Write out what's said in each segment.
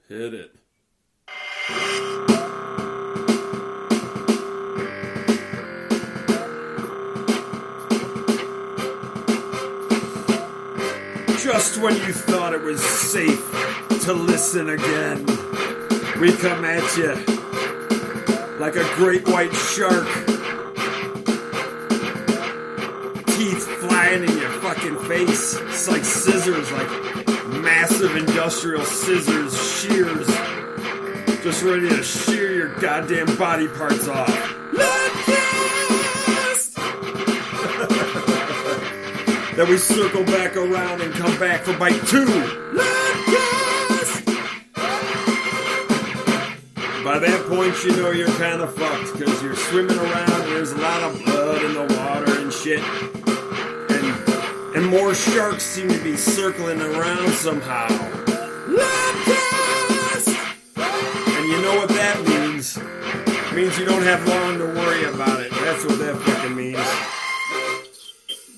Hit it. Just when you thought it was safe to listen again, we come at you like a great white shark. Teeth flying in your fucking face. It's like scissors, like massive industrial scissors, shears. Just ready to shear your goddamn body parts off. Ludcast! Then we circle back around and come back for bite 2. Ludcast! By that point, you know you're kind of fucked because you're swimming around and there's a lot of blood in the water and shit. And more sharks seem to be circling around somehow. Ludcast! And you know what that means? It means you don't have long to worry about it. That's what that fucking means.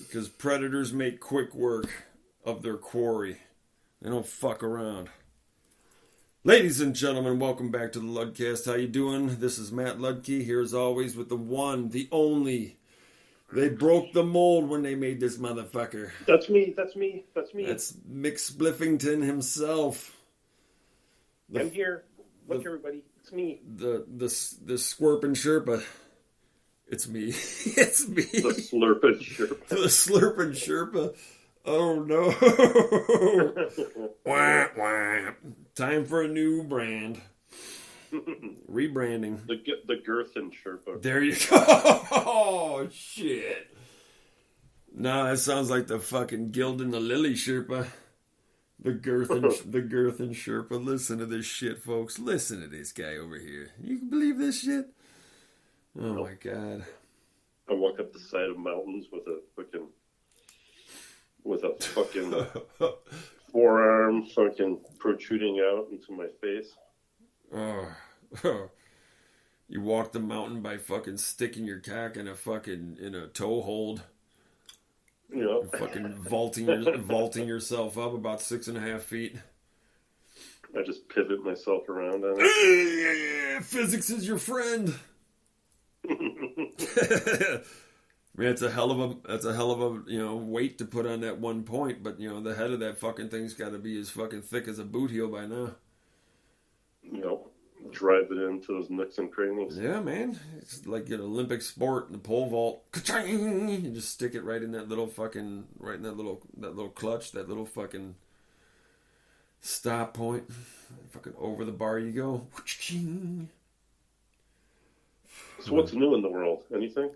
Because predators make quick work of their quarry. They don't fuck around. Ladies and gentlemen, welcome back to the Ludcast. How you doing? This is Matt Ludke, here as always with the one, the only. They broke the mold when they made this motherfucker. That's me. That's Mick Spliffington himself. I'm here. Look, everybody. It's me. The Squirpin' Sherpa. It's me. It's me. The Slurpin' Sherpa. The Slurpin' Sherpa. Oh no. Wah, wah. Time for a new brand. Rebranding. The Girthin Sherpa. There you go. Oh shit. No, that sounds like the fucking Gildan the Lily Sherpa. The Girthin Sherpa. Listen to this shit, folks. Listen to this guy over here. You can believe this shit? Oh my god. I walk up the side of mountains with a fucking forearm fucking protruding out into my face. Oh. You walk the mountain by fucking sticking your cock in a toe hold. You know, fucking vaulting yourself up about 6.5 feet. I just pivot myself around on it. Physics is your friend. I mean, that's a hell of a weight to put on that one point, but the head of that fucking thing's got to be as fucking thick as a boot heel by now. Drive it into those nooks and crannies. Yeah, man. It's like an Olympic sport in the pole vault. Ka-ching! You just stick it right in that little fucking, that little clutch, that little fucking stop point. Fucking over the bar you go. So what's new in the world? Anything?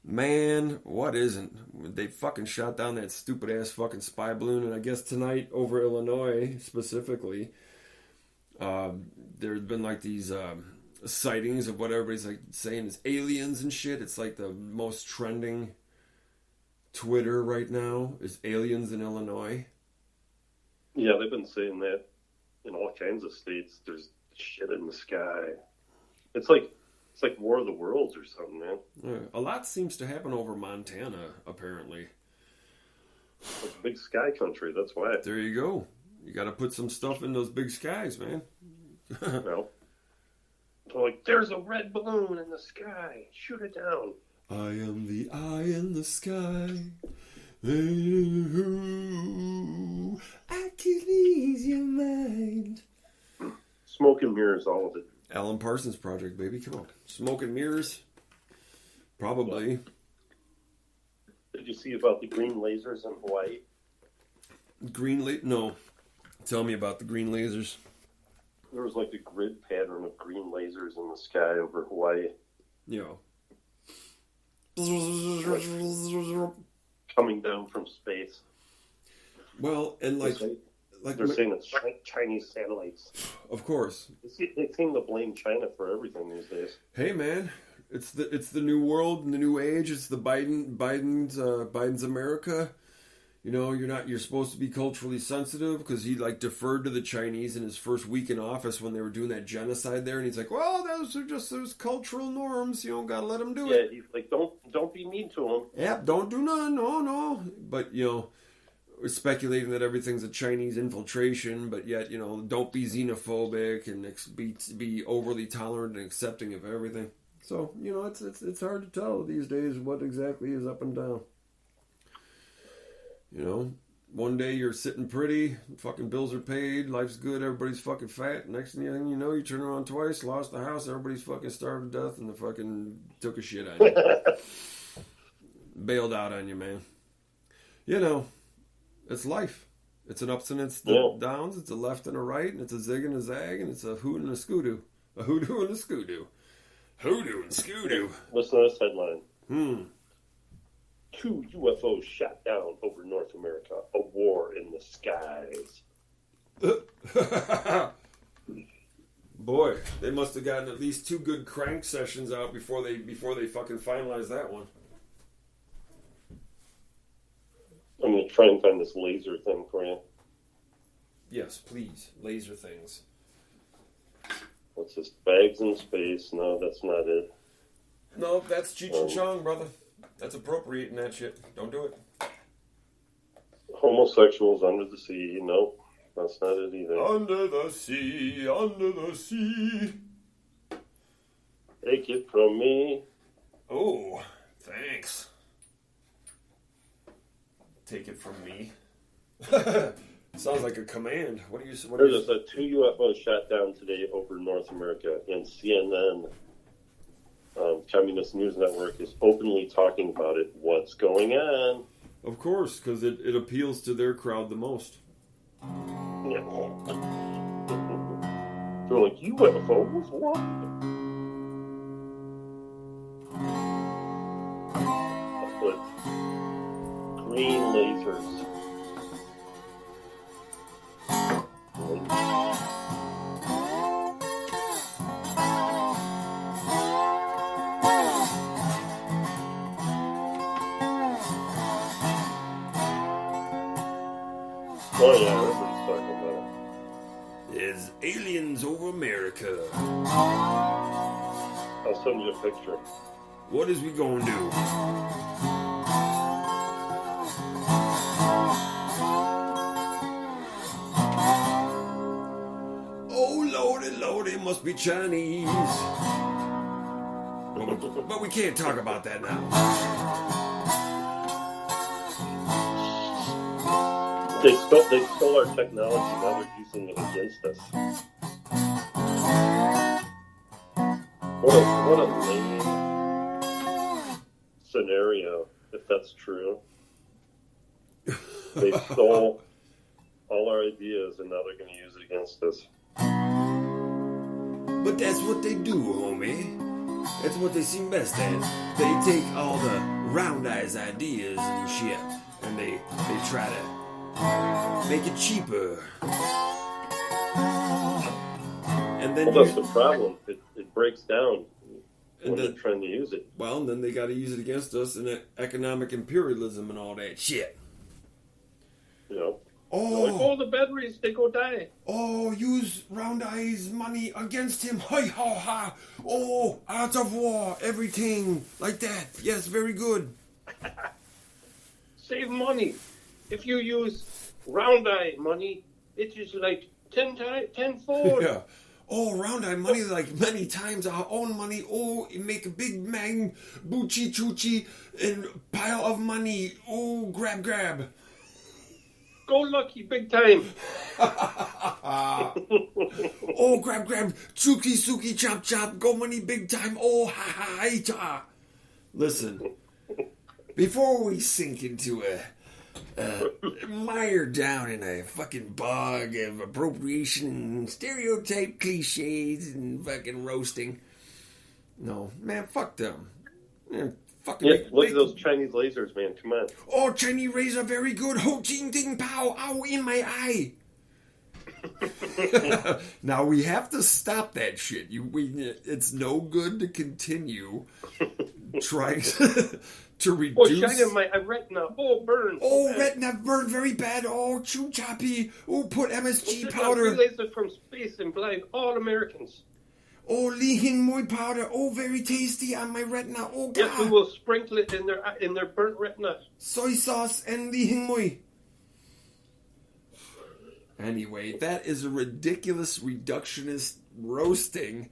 Man, what isn't? They fucking shot down that stupid ass fucking spy balloon, and I guess tonight over Illinois specifically, there's been like these sightings of what everybody's like saying is aliens and shit. It's like the most trending Twitter right now is aliens in Illinois. Yeah, they've been saying that in all kinds of states. There's shit in the sky. It's like War of the Worlds or something, man. A lot seems to happen over Montana, apparently. It's big sky country, that's why. There you go. You got to put some stuff in those big skies, man. Well, they're like, there's a red balloon in the sky. Shoot it down. I am the eye in the sky. I can ease your mind. Smoke and mirrors, all of it. Alan Parsons Project, baby. Come on. Smoke and mirrors? Probably. Did you see about the green lasers in Hawaii? No. Tell me about the green lasers. There was like a grid pattern of green lasers in the sky over Hawaii. Yeah. Coming down from space. Well, and like they're saying it's Chinese satellites. Of course. They seem to blame China for everything these days. Hey man, it's the new world and the new age. It's the Biden's America. You're supposed to be culturally sensitive because he deferred to the Chinese in his first week in office when they were doing that genocide there, and he's like, well, those are just those cultural norms. Gotta let them do it. Yeah, he's like, don't be mean to them. Yep, don't do none. No. But speculating that everything's a Chinese infiltration, but yet, don't be xenophobic and be overly tolerant and accepting of everything. So, it's hard to tell these days what exactly is up and down. One day you're sitting pretty, fucking bills are paid, life's good, everybody's fucking fat. Next thing you know, you turn around twice, lost the house, everybody's fucking starved to death, and they fucking took a shit on you. Bailed out on you, man. It's life. It's an ups and it's downs, it's a left and a right, and it's a zig and a zag, and it's a hoot and a skoodoo. A hoodoo and a skoodoo. Hoodoo and skoodoo. Listen to this headline. 2 UFOs shot down over North America. A war in the skies. Boy, they must have gotten at least 2 good crank sessions out before they fucking finalized that one. I'm going to try and find this laser thing for you. Yes, please. Laser things. What's this? Bags in space. No, that's not it. No, that's Cheech and Chong, brother. That's appropriating that shit. Don't do it. Homosexuals under the sea. Nope. That's not it either. Under the sea, under the sea. Take it from me. Oh, thanks. Take it from me. Sounds like a command. There's 2 UFOs shot down today over North America, and CNN, Communist News Network, is openly talking about it. What's going on? Of course, because it appeals to their crowd the most. Yeah. They're like, UFOs? What? But green lasers. Oh yeah, everybody's talking about it. There's aliens over America. I'll send you a picture. What is we gonna do? Oh lordy, lordy, it must be Chinese. But we can't talk about that now. They stole our technology. Now they're using it against us. What a lame scenario, if that's true. They stole all our ideas, and now they're going to use it against us. But that's what they do, homie. That's what they seem best at. They take all the round eyes ideas and shit, and they try to make it cheaper. And then that's the problem. It breaks down when And they're trying to use it. Well, and then they got to use it against us in economic imperialism and all that shit. You know. Oh, like, oh, the batteries, they go die. Oh, use Round Eye's money against him. Hi, ha, ha. Oh, art of war, everything like that. Yes, very good. Save money. If you use Round Eye money, it is like 10-fold. Yeah. Oh, Round Eye money like many times our own money. Oh, make a big mang, boochie choochie, and pile of money. Oh, grab. Go Lucky, big time. Oh, grab, chooky, suki, chop, go money, big time. Oh, ha. Listen, before we sink into mire down in a fucking bog of appropriation and stereotype cliches and fucking roasting. No, man, fuck them. Man, look at those Chinese lasers, man. Come on. Oh, Chinese rays are very good. Ho ching ding pow. Ow, in my eye. Now we have to stop that shit. It's no good to continue trying to reduce. Oh, China, my retina. Oh, burn. Oh, retina burn very bad. Oh, chew choppy. Oh, put MSG powder. Laser from space and blind all Americans. Oh, Li Hin Mui powder. Oh, very tasty on my retina. Oh, God. Yes, we will sprinkle it in their burnt retina. Soy sauce and Li Hin Mui. Anyway, that is a ridiculous reductionist roasting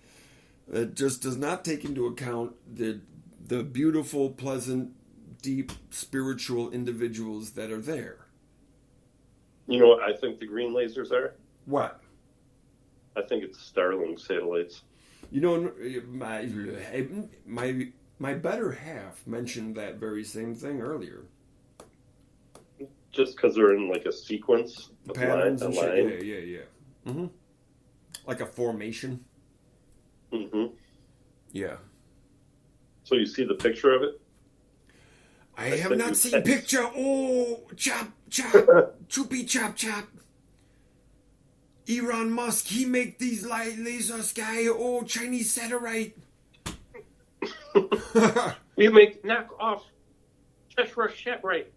that just does not take into account the beautiful, pleasant, deep, spiritual individuals that are there. You know what I think the green lasers are? What? I think it's Starlink satellites. You know, my better half mentioned that very same thing earlier. Just because they're in like a sequence, Patterns and line. shit. Yeah. Mm-hmm. Like a formation. Mm-hmm. Yeah. So you see the picture of it? I have not seen picture. Oh, chop, choopy, chop. Elon Musk, he make these laser sky. Oh, Chinese satellite. We make knock off Tesla satellite.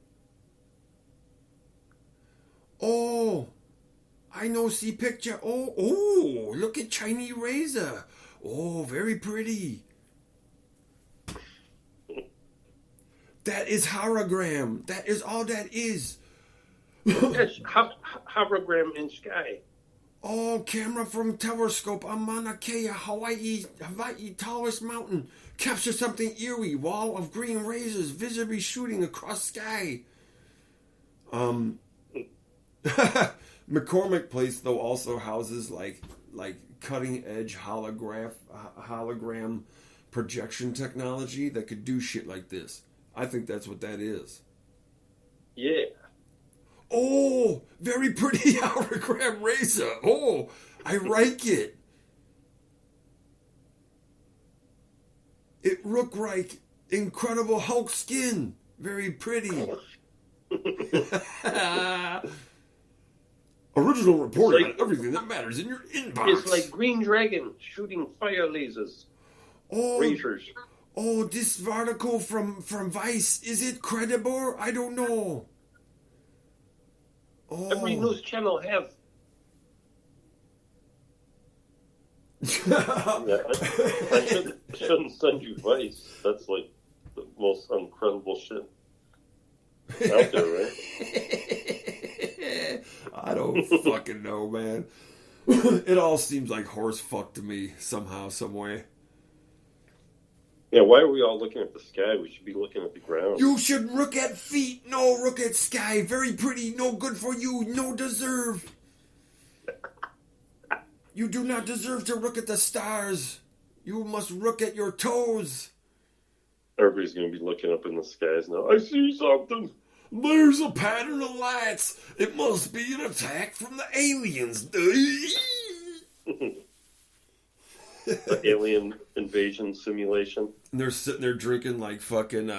Oh, I know see picture. Oh, look at Chinese razor. Oh, very pretty. That is hologram. That is all that is. Yes, hologram in sky. Oh, camera from telescope on Mauna Kea, Hawaii, tallest mountain. Capture something eerie. Wall of green razors visibly shooting across sky. McCormick Place, though, also houses like cutting edge hologram projection technology that could do shit like this. I think that's what that is. Yeah. Oh, very pretty hologram razor. Oh, I like it. It look like Incredible Hulk skin. Very pretty. Original report on everything that matters in your inbox. It's like Green Dragon shooting fire lasers. Oh, Razors. Oh, this article from Vice, is it credible? I don't know. Oh. Every news channel have. I shouldn't send you Vice. That's like the most incredible shit out there, right? I don't fucking know, man. It all seems like horse fuck to me somehow, some way. Yeah, why are we all looking at the sky? We should be looking at the ground. You should look at feet, no look at sky. Very pretty, no good for you, no deserve. You do not deserve to look at the stars. You must look at your toes. Everybody's going to be looking up in the skies now. I see something. There's a pattern of lights. It must be an attack from the aliens. The alien invasion simulation. And they're sitting there drinking like fucking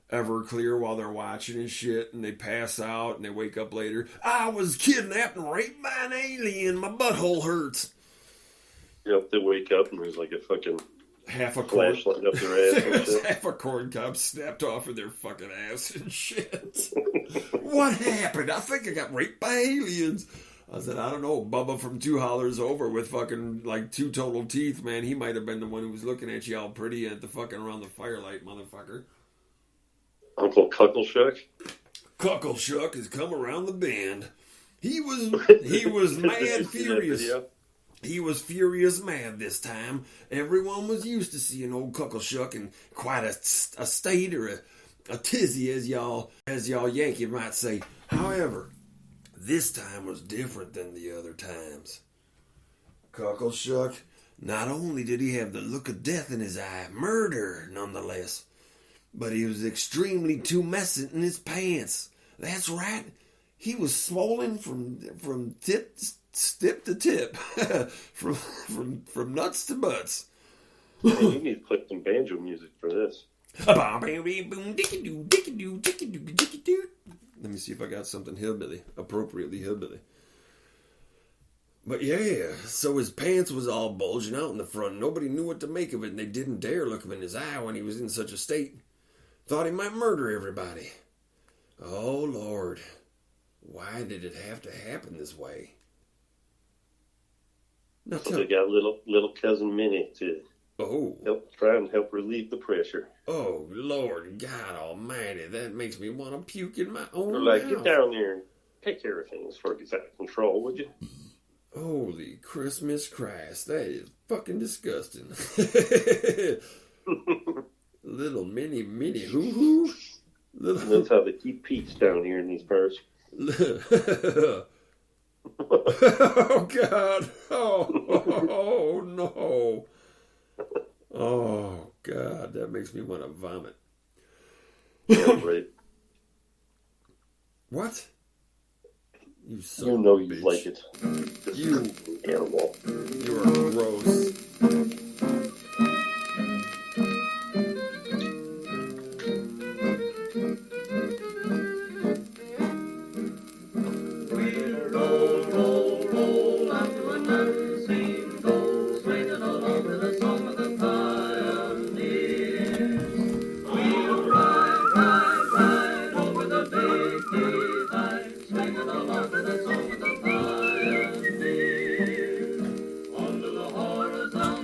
Everclear while they're watching and shit, and they pass out and they wake up later. I was kidnapped and raped by an alien. My butthole hurts. Yep, they wake up and there's like a fucking half a corn flashlight up their ass and shit. Half a corn cob snapped off of their fucking ass and shit. What happened? I think I got raped by aliens. I said, I don't know, Bubba from Two Hollers Over with fucking like two total teeth, man. He might have been the one who was looking at you all pretty at the fucking around the firelight, motherfucker. Uncle Cuckleshook? Cuckleshook has come around the bend. He was mad furious. He was furious mad this time. Everyone was used to seeing old Cuckleshook in quite a state or a tizzy, as y'all Yankee might say. However, this time was different than the other times. Cuckleshook, not only did he have the look of death in his eye, murder nonetheless, but he was extremely tumescent in his pants. That's right. He was swollen from tip to tip, from nuts to butts. Man, you need to put some banjo music for this. Let me see if I got something hillbilly, appropriately hillbilly. But yeah, so his pants was all bulging out in the front. Nobody knew what to make of it, and they didn't dare look him in his eye when he was in such a state. Thought he might murder everybody. Oh, Lord. Why did it have to happen this way? Now So they got little cousin Minnie to try and help relieve the pressure. Oh, Lord God Almighty, that makes me want to puke in my own They're like, mouth. get down there, take care of things before it gets out of control, would you? Holy Christmas Christ, that is fucking disgusting. Little mini hoo-hoo. That's how they keep peace down here in these parts. Oh, God. Oh, no. Oh, God, that makes me want to vomit. Yeah, right. What? You son You of know a you bitch. like it. You animal. You are gross. We'll roll, roll, roll out to an unseen goal, swinging along to the song of the pioneers. We'll ride, ride, ride over the big divide, swinging along to the song of the pioneers. Onto the horizon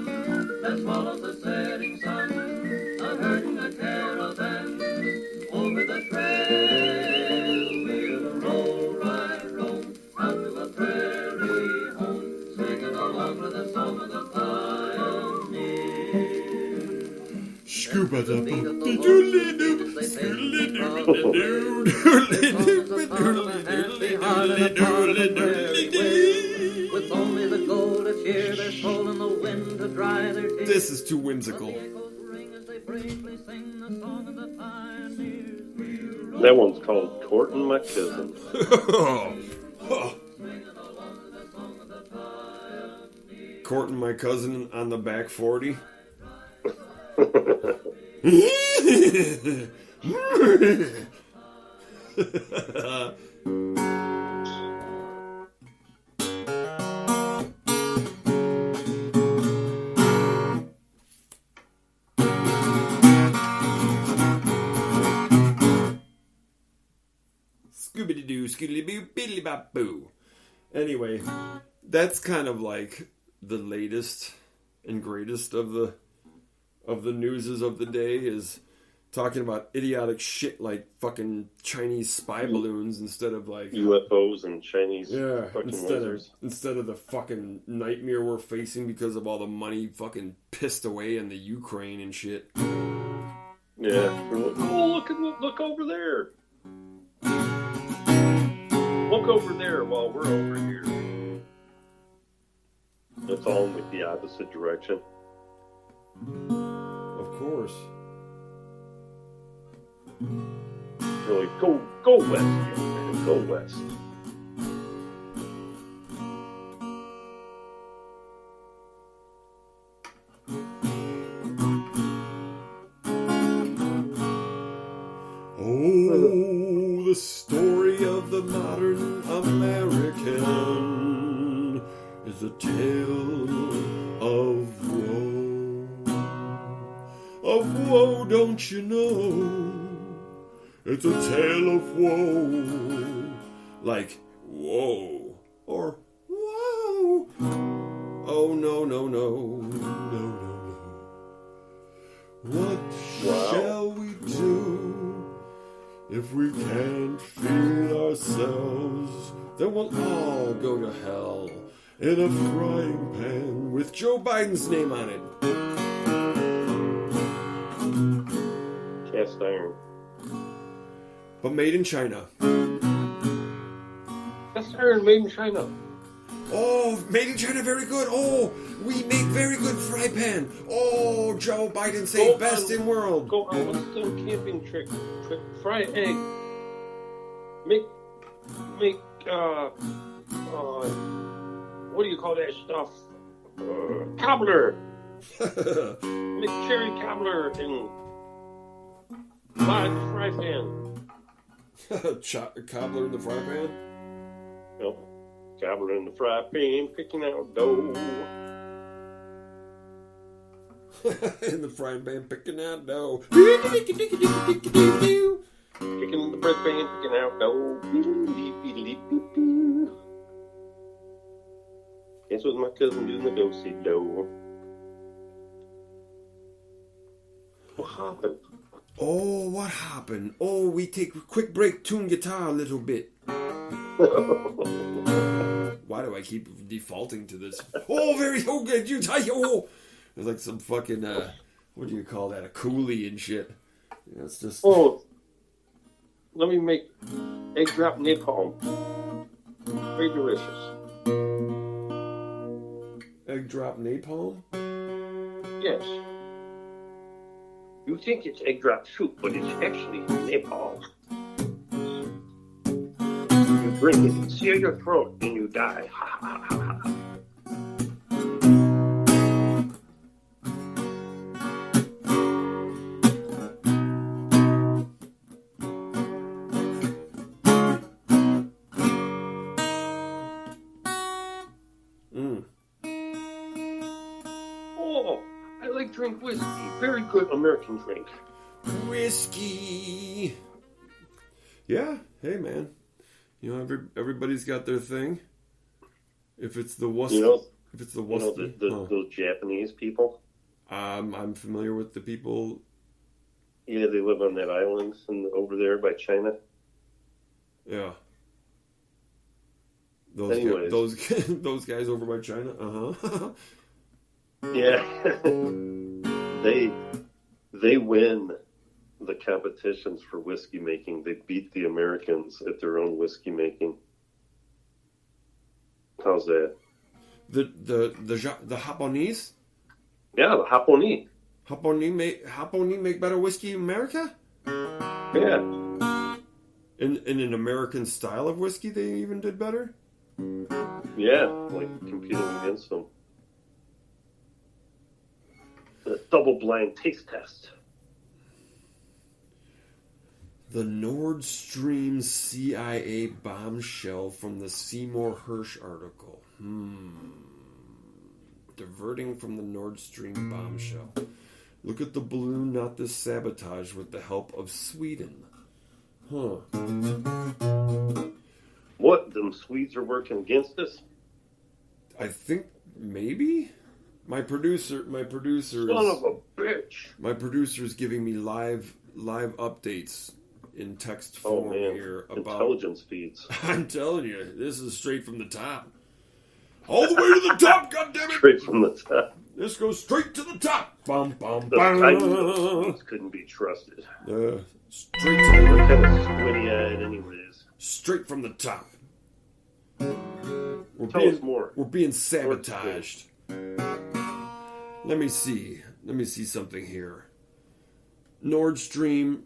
that follows the setting sun, a herding a caravan over the trail. We'll roll, ride, roll out to the prairie home, swinging along with the song of the pioneers. Scuba da Beat of the doodly doo, horses, they doodly take doodly the doo, doodly doodly doodly doodly doodly doodly. with only the gold to cheer their soul and the wind to dry their tears. This is too whimsical. Echoes ring as they bravely sing the song of the pioneers. We'll That one's called Courting My Cousin. Courting my cousin on the back 40. Scooby-Doo, Scooby-Doo, Biddly-Bop-Boo. Anyway, that's kind of like the latest and greatest of the newses of the day is talking about idiotic shit like fucking Chinese spy balloons instead of like UFOs and Chinese fucking lizards. instead of the fucking nightmare we're facing because of all the money fucking pissed away in the Ukraine and shit. Yeah. Oh, look over there. Look over there while we're over here. It's all in the opposite direction. Of course. They're like, go west, young man, go west. Oh, the story of the modern American is a tale of woe. Of woe, don't you know? It's a tale of woe. Like, whoa. Or, whoa. Oh, no, no, no. No, no, no. What shall we do? If we can't feed ourselves, then we'll all go to hell in a frying pan with Joe Biden's name on it. Cast iron. But made in China. Cast iron made in China. Oh, made in China, very good. Oh, we make very good fry pan. Oh, Joe Biden say best in world. Go on, what's the camping trick? Fry egg. Make, what do you call that stuff? Cobbler. Make cherry cobbler in fry pan. Cobbler in the fry pan? Yep. Cobbler in the fry pan, picking out dough. In the frying pan, picking out dough. Picking in the bread pan, picking out dough. Guess what my cousin doing the do-si-do. What happened? Oh, what happened? Oh, we take a quick break, tune guitar a little bit. Why do I keep defaulting to this? Oh, very good. You oh. It's like some fucking what do you call that? A coolie and shit. You know, it's just. Oh, let me make egg drop napalm. Very delicious. Egg drop napalm? Yes. You think it's egg drop soup, but it's actually napalm. You drink it, sear your throat, and you die. Ha ha ha ha. Oh, I like drink whiskey. Very good American drink. Whiskey. Yeah. Hey, man. You know, everybody's got their thing. If it's the whiskey, if it's the whiskey, those Japanese people. I'm familiar with the people. Yeah, they live on that island over there by China. Yeah. Anyways. Those guys over by China. Yeah. They win the competitions for whiskey making. They beat the Americans at their own whiskey making. How's that? The Japanese? Yeah, the Japanese. Japanese make better whiskey in America? Yeah. In an American style of whiskey, they even did better? Yeah, like competing against them. The double-blind taste test. The Nord Stream CIA bombshell from the Seymour Hersh article. Diverting from the Nord Stream bombshell. Look at the balloon not this sabotage with the help of Sweden. Huh. What? Them Swedes are working against us? I think maybe? My producer Son of a bitch. My producer is giving me live updates in text form here about intelligence feeds. I'm telling you, this is straight from the top. All the way to the top, goddammit! Straight from the top. This goes straight to the top. Bum, bum, The bum. Titans couldn't be trusted. Straight They're to kind of squinty-eyed anyways. straight from the top. Tell us more. We're being sabotaged. Let me see something here. Nord Stream.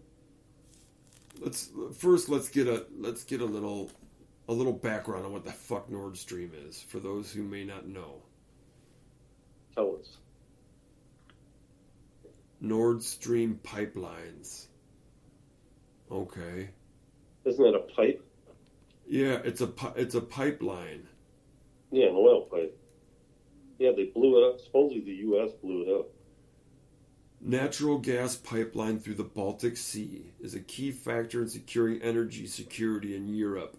Let's get a little background on what the fuck Nord Stream is for those who may not know. Tell us. Nord Stream pipelines. Okay. Isn't that a pipe? Yeah, it's a pipeline. Yeah, an oil pipe. Yeah, they blew it up. Supposedly the U.S. blew it up. Natural gas pipeline through the Baltic Sea is a key factor in securing energy security in Europe.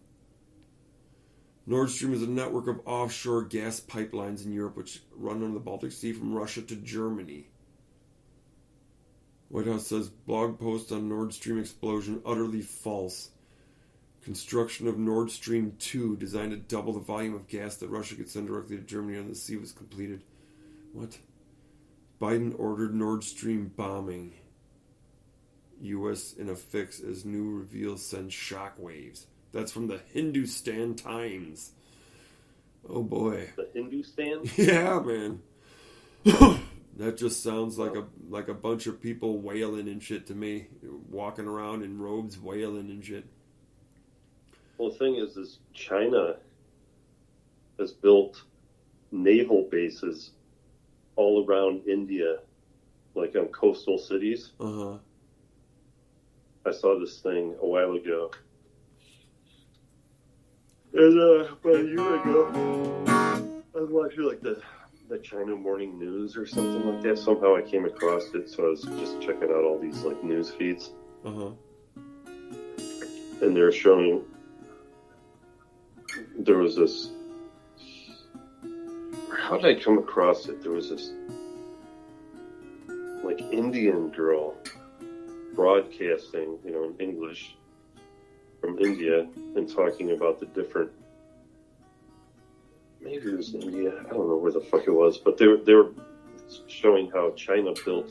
Nord Stream is a network of offshore gas pipelines in Europe which run on the Baltic Sea from Russia to Germany. White House says blog post on Nord Stream explosion utterly false. Construction of Nord Stream 2, designed to double the volume of gas that Russia could send directly to Germany on the sea, was completed. What? Biden ordered Nord Stream bombing. U.S. in a fix as new reveals send shockwaves. That's from the Hindustan Times. Oh boy. The Hindustan? Yeah, man. That just sounds like a bunch of people wailing and shit to me. Walking around in robes wailing and shit. Well, the thing is China has built naval bases all around India, like on coastal cities. Uh-huh. I saw this thing a while ago. And about a year ago, I was watching like the China Morning News or something like that. Somehow I came across it, so I was just checking out all these like news feeds. Uh-huh. And they're showing there was this. How did I come across it? There was this like Indian girl broadcasting, in English, from India and talking about the different. Maybe it was India. I don't know where the fuck it was, but they were showing how China built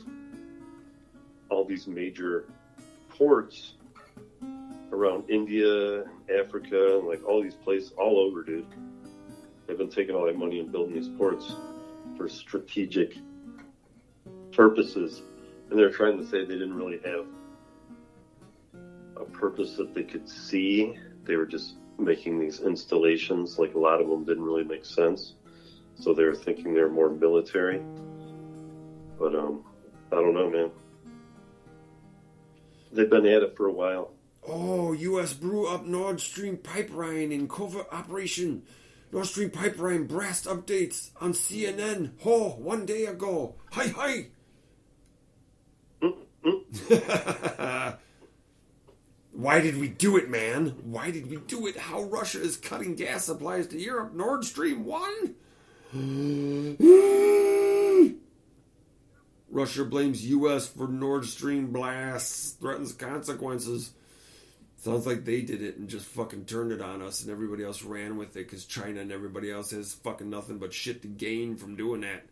all these major ports around India, Africa, and like all these places all over, dude. They've been taking all that money and building these ports for strategic purposes, and they're trying to say they didn't really have a purpose that they could see. They were just making these installations. Like a lot of them didn't really make sense, so they were thinking they're more military. But I don't know, man. They've been at it for a while. Oh, U.S. brew up Nord Stream pipeline in covert operation. Nord Stream pipeline blast updates on CNN. Oh, 1 day ago. Hi. Why did we do it, man? Why did we do it? How Russia is cutting gas supplies to Europe. Nord Stream 1? Russia blames U.S. for Nord Stream blasts. Threatens consequences. Sounds like they did it and just fucking turned it on us and everybody else ran with it because China and everybody else has fucking nothing but shit to gain from doing that.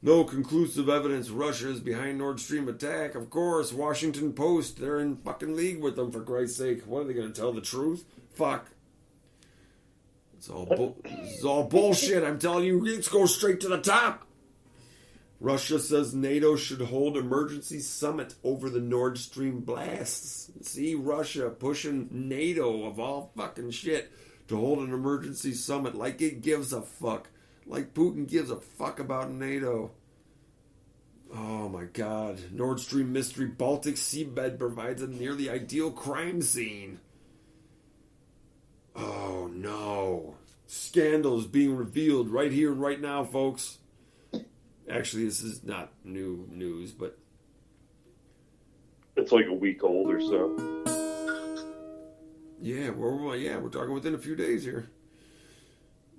No conclusive evidence Russia is behind Nord Stream attack. Of course, Washington Post, they're in fucking league with them, for Christ's sake. What, are they going to tell the truth? Fuck. It's all bullshit, I'm telling you. Let's go straight to the top. Russia says NATO should hold emergency summit over the Nord Stream blasts. See, Russia pushing NATO, of all fucking shit, to hold an emergency summit like it gives a fuck. Like Putin gives a fuck about NATO. Oh my god. Nord Stream mystery Baltic seabed provides a nearly ideal crime scene. Oh no. Scandal is being revealed right here and right now, folks. Actually, this is not new news, but it's like a week old or so. Yeah, we're talking within a few days here.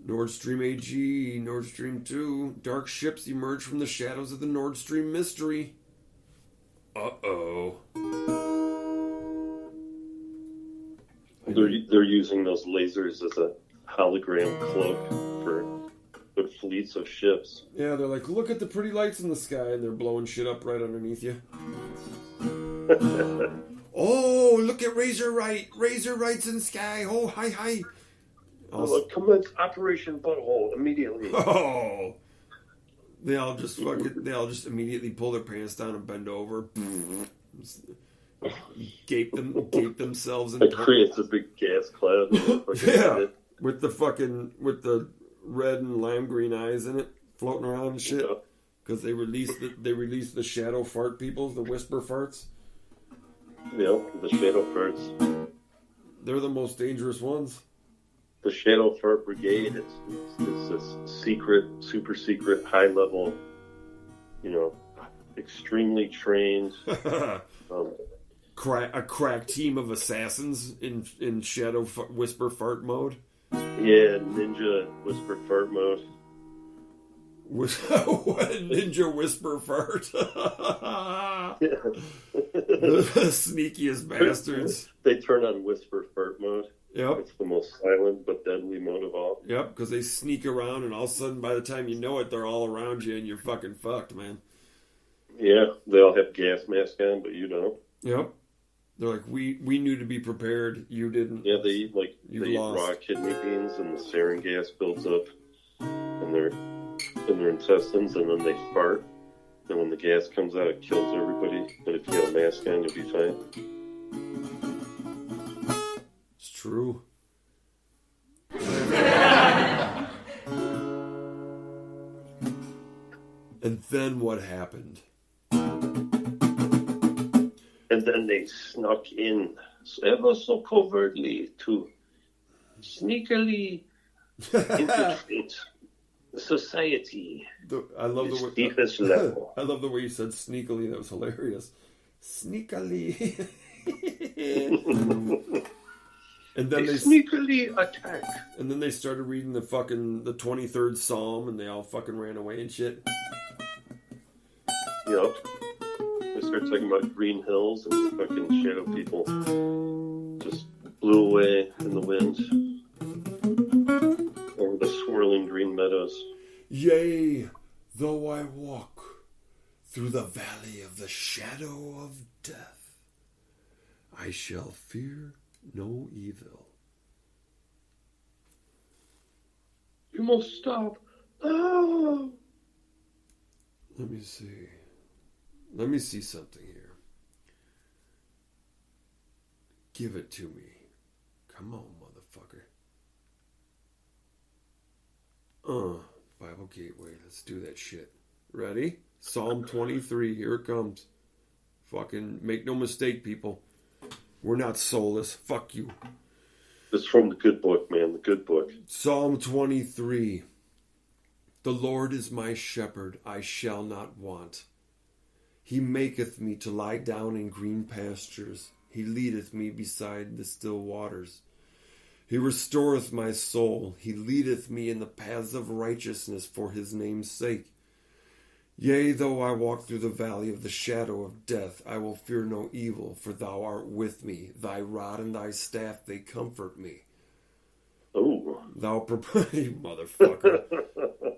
Nord Stream AG, Nord Stream 2. Dark ships emerge from the shadows of the Nord Stream mystery. Uh-oh. They're using those lasers as a hologram cloak for their fleets of ships. Yeah, they're like, look at the pretty lights in the sky, and they're blowing shit up right underneath you. Oh, look at Razor Right's in the sky. Oh, hi. Commence Operation Butthole immediately. Oh, they all just immediately pull their pants down and bend over, gape themselves, and it creates a big gas cloud. Yeah, with the red and lime green eyes in it, floating around and shit. Because they released the shadow fart people, the whisper farts. Yeah, the shadow farts. They're the most dangerous ones. The Shadow Fart Brigade, it's this secret, super secret, high level, extremely trained. A crack team of assassins in Shadow Whisper Fart mode. Yeah, ninja Whisper Fart mode. What a ninja Whisper Fart. The sneakiest bastards. They turn on Whisper Fart mode. Yep. It's the most silent but deadly mode of all. Yep, because they sneak around and all of a sudden by the time you know it, they're all around you and you're fucking fucked, man. Yeah, they all have gas masks on, but you don't. Yep. They're like, we knew to be prepared, you didn't. Yeah, they eat eat raw kidney beans and the sarin gas builds up in their intestines and then they fart. And when the gas comes out, it kills everybody. But if you have a mask on, you'll be fine. True. And then what happened? And then they snuck in ever so covertly to sneakily infiltrate society. I love the way. Deepest level. I love the way you said sneakily. That was hilarious. Sneakily. And then they sneakily attack. And then they started reading the 23rd Psalm, and they all fucking ran away and shit. Yep. They started talking about green hills and fucking shadow people just blew away in the wind over the swirling green meadows. Yea, though I walk through the valley of the shadow of death, I shall fear no evil. You must stop. Oh! Let me see. Let me see something here. Give it to me. Come on, motherfucker. Bible Gateway. Let's do that shit. Ready? Psalm 23. Here it comes. Fucking make no mistake, people. We're not soulless. Fuck you. It's from the good book, man. The good book. Psalm 23. The Lord is my shepherd, I shall not want. He maketh me to lie down in green pastures. He leadeth me beside the still waters. He restoreth my soul. He leadeth me in the paths of righteousness for his name's sake. Yea, though I walk through the valley of the shadow of death, I will fear no evil, for thou art with me. Thy rod and thy staff, they comfort me. Oh. Thou prepare, motherfucker.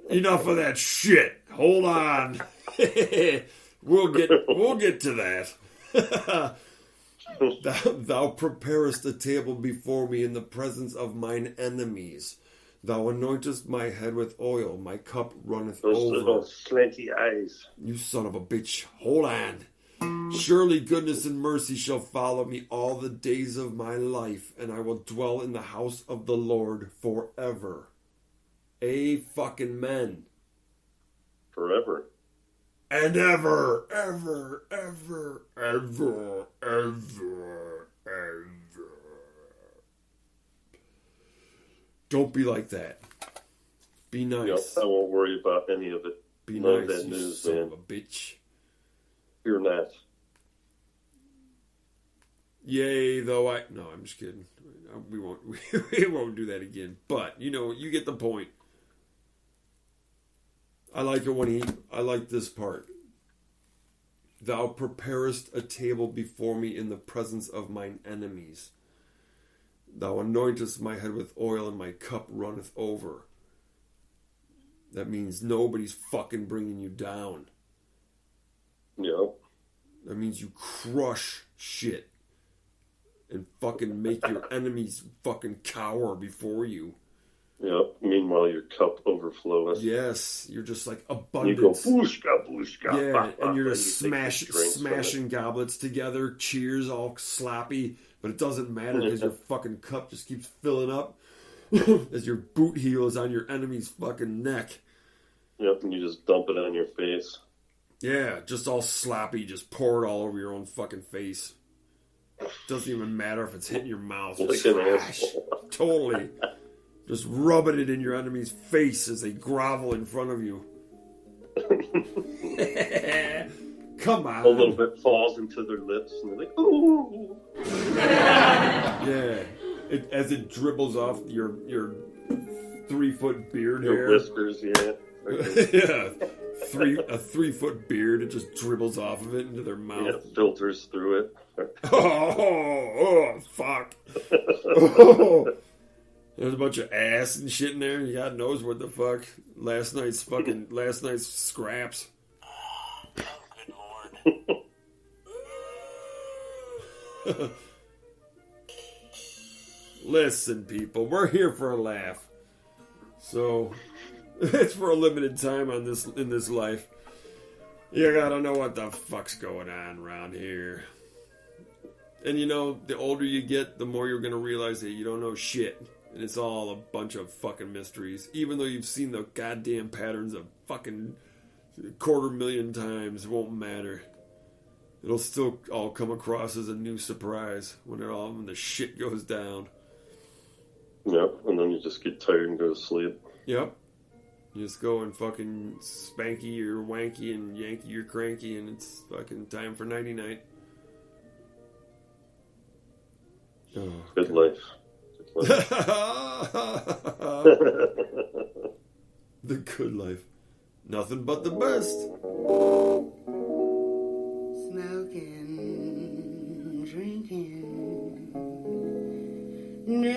Enough of that shit. Hold on. We'll get to that. Thou preparest a table before me in the presence of mine enemies. Thou anointest my head with oil. My cup runneth over. Those slanty eyes. You son of a bitch. Hold on. Surely goodness and mercy shall follow me all the days of my life, and I will dwell in the house of the Lord forever. Fucking men. Forever. And ever, ever, ever, ever, ever, ever. Don't be like that. Be nice. Yep, I won't worry about any of it. Be None nice, of that you news, son man. of a bitch. You're not. Yea, though I... No, I'm just kidding. We won't do that again. But, you get the point. I like it when I like this part. Thou preparest a table before me in the presence of mine enemies. Thou anointest my head with oil, and my cup runneth over. That means nobody's fucking bringing you down. Yep. That means you crush shit and fucking make your enemies fucking cower before you. Yep. Meanwhile, your cup overflows. Yes, you're just like You abundance. go, booshka, booshka. Yeah, and you're and just you take the drinks from smashing goblets together, cheers all sloppy, but it doesn't matter because your fucking cup just keeps filling up as your boot heel is on your enemy's fucking neck. it. Yep, and you just dump it on your face. Yeah, just all sloppy, just pour it all over your own fucking face. Doesn't even matter if it's hitting your mouth. Like Just an smash. asshole. Totally. Just rubbing it in your enemy's face as they grovel in front of you. Come on. A little bit falls into their lips, and they're like, ooh. Yeah. As it dribbles off your 3-foot beard Your hair. whiskers, yeah. Okay. Yeah. A 3-foot beard, it just dribbles off of it into their mouth. Yeah, filters through it. Oh, fuck. Oh. There's a bunch of ass and shit in there. God knows what the fuck. Last night's scraps. Oh, good lord. Listen, people, we're here for a laugh. So, it's for a limited time in this life. You gotta know what the fuck's going on around here. And the older you get, the more you're gonna realize that you don't know shit. And it's all a bunch of fucking mysteries. Even though you've seen the goddamn patterns of fucking 250,000 times, it won't matter. It'll still all come across as a new surprise when the shit goes down. Yep, and then you just get tired and go to sleep. Yep. You just go and fucking spanky or wanky and yanky or cranky, and it's fucking time for nighty-night. Oh, Good God. life. The good life. Nothing but the best. Smoking, drinking,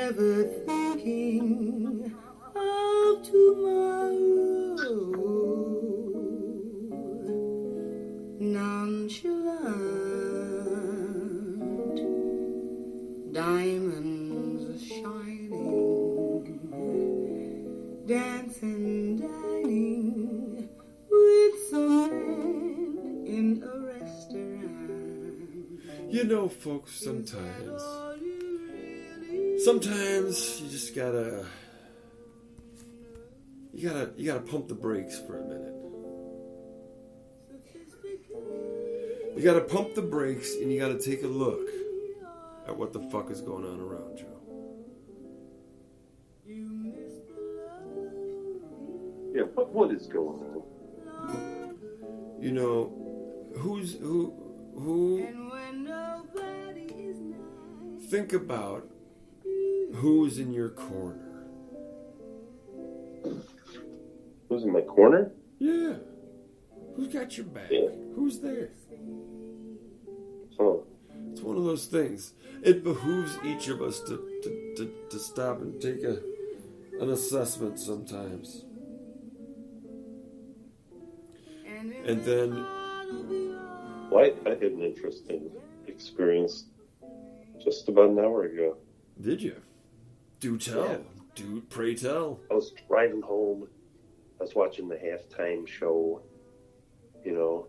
never thinking of tomorrow. Nonchalant, diamonds shining, dancing, dining with some man in a restaurant. You know, folks, sometimes you just gotta pump the brakes for a minute. You gotta pump the brakes and you gotta take a look at what the fuck is going on around you. Yeah, what is going on? You know, who think about who's in your corner. Who's in my corner? Yeah. Who's got your back? Yeah. Who's there? Oh, It's one of those things. It behooves each of us to stop and take an assessment sometimes. And then, well, I had an interesting experience just about an hour ago. did you? Do tell. Yeah. Do pray tell. I was driving home. I was watching the halftime show. You know,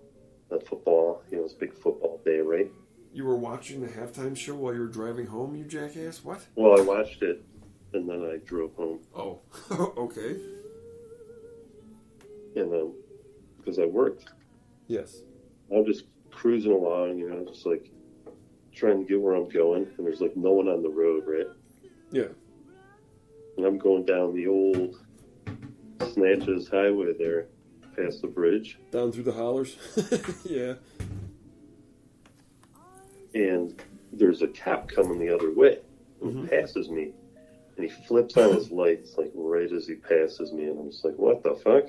the football. You know, it's a big football day, right? You were watching the halftime show while you were driving home, you jackass? What? Well, I watched it, and then I drove home. Oh, okay. And because I worked, Yes. I'm just cruising along, you know, just like trying to get where I'm going, and there's like no one on the road, right? Yeah. And I'm going down the old Snatches Highway there, past the bridge, Down through the hollers. Yeah. and there's a cop coming the other way who passes me, and he flips on his lights like right as he passes me, and I'm just like, what the fuck?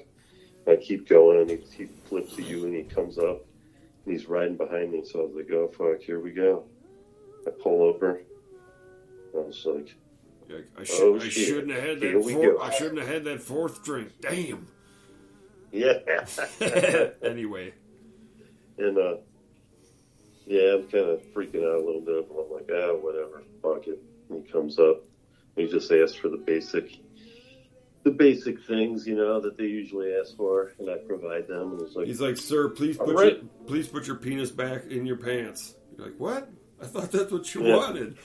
And I keep going, and he flips to you, and he comes up, and he's riding behind me, so I was like, oh fuck, here we go. I pull over, and I was like, I shit. shouldn't have had Here that we fourth. go. I shouldn't have had that fourth drink. Damn. yeah. Anyway. And yeah, I'm kind of freaking out a little bit, but I'm like, whatever, fuck it. And he comes up, and he just asks for the basic things, you know, that they usually ask for, and I provide them. And He's like, sir, please All put right. please put your penis back in your pants. You're like, what? I thought that's what you Yeah. wanted.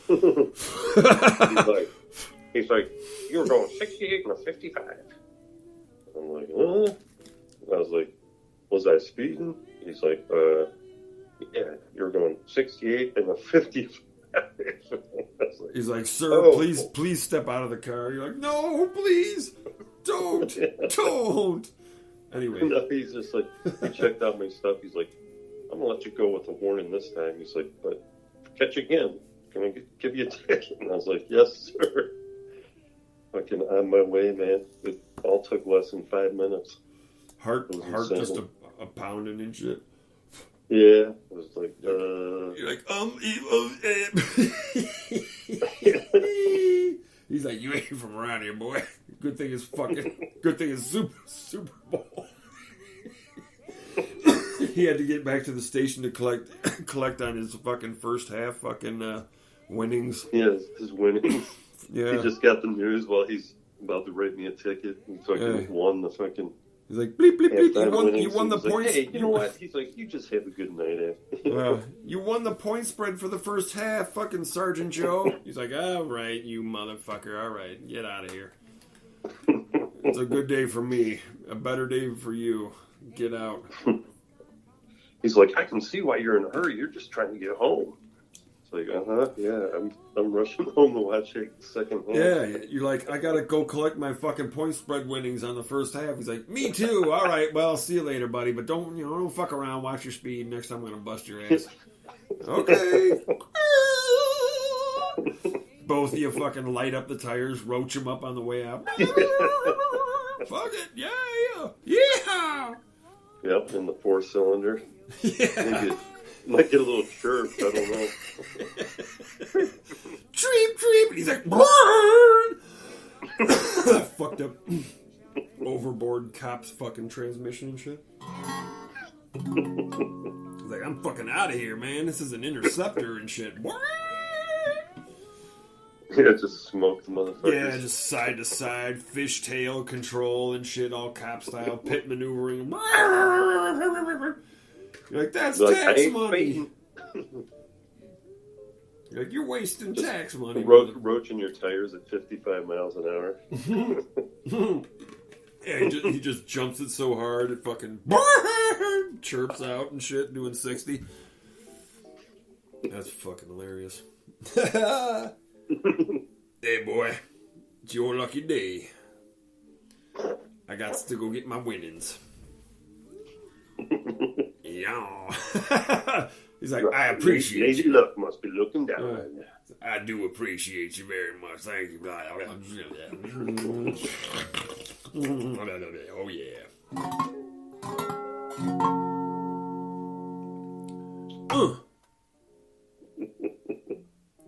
he's like, you were going 68 and a 55. I'm like, I was like, was I speeding? He's like, yeah, you're going 68 and a 55. I was like, He's like, sir, Oh. please step out of the car. You're like, no, please, don't. Anyway, no, he's just like, he checked out my stuff. He's like, I'm gonna let you go with a warning this time. He's like, but catch again, can I give you a ticket? And I was like, yes, sir. Fucking on my way, man. It all took less than 5 minutes. heart It was just insane. a pounding and shit. Yeah, it was like, You're like, He's like, you ain't from around here, boy. Good thing is Super Bowl. He had to get back to the station to collect on his fucking first half winnings. yeah, his winning. Yeah. He just got the news while he's about to write me a ticket. He fucking Yeah. won the fucking He's like, bleep, bleep, bleep. halftime You winnings. won the He's like, points. hey, you know what? He's like, you just have a good night after. Well, you won the point spread for the first half, fucking Sergeant Joe. He's like, all right, you motherfucker. All right, get out of here. It's a good day for me. A better day for you. Get out. He's like, I can see why you're in a hurry. You're just trying to get home. It's like, yeah, I'm rushing home to watch it second half. Yeah, you're like, I gotta go collect my fucking point spread winnings on the first half. He's like, me too. All right, well, see you later, buddy. But don't fuck around. Watch your speed. Next time I'm gonna bust your ass. Okay. Both of you fucking light up the tires, roach them up on the way out. Fuck it, yeah. Yep, in the 4-cylinder. Yeah. Might get a little chirp. I don't know. Treep, treep. And he's like, burn! That fucked up overboard cop's fucking transmission and shit. He's like, I'm fucking out of here, man. This is an interceptor and shit. Yeah, just smoke the motherfuckers. Yeah, just side to side, fishtail control and shit, all cop style, pit maneuvering. You're like, that's Like, I tax ain't money. waiting. You're like, you're wasting tax money. Roaching your tires at 55 miles an hour. Yeah, he just jumps it so hard it fucking chirps out and shit, doing 60. That's fucking hilarious. Hey boy, it's your lucky day. I got to go get my winnings. Yeah. He's like, I appreciate Lady you. Luck must be looking down on you. I do appreciate you very much. Thank you. Oh yeah.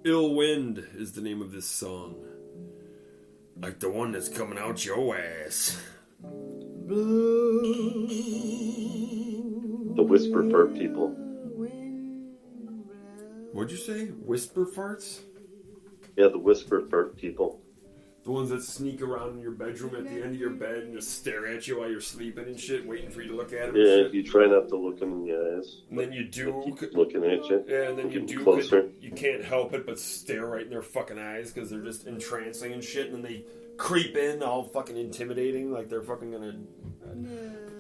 Ill Wind is the name of this song. Like the one that's coming out your ass. The Whisper Fur people. What'd you say? Whisper farts? Yeah, the Whisper Fur people. The ones that sneak around in your bedroom at the end of your bed and just stare at you while you're sleeping and shit, waiting for you to look at them. Yeah, and shit. you try not to look them in the eyes. And then you do. Keep looking at you. Yeah, and then you Getting do. closer. You can't help it but stare right in their fucking eyes because they're just entrancing and shit, and then they creep in all fucking intimidating, like they're fucking gonna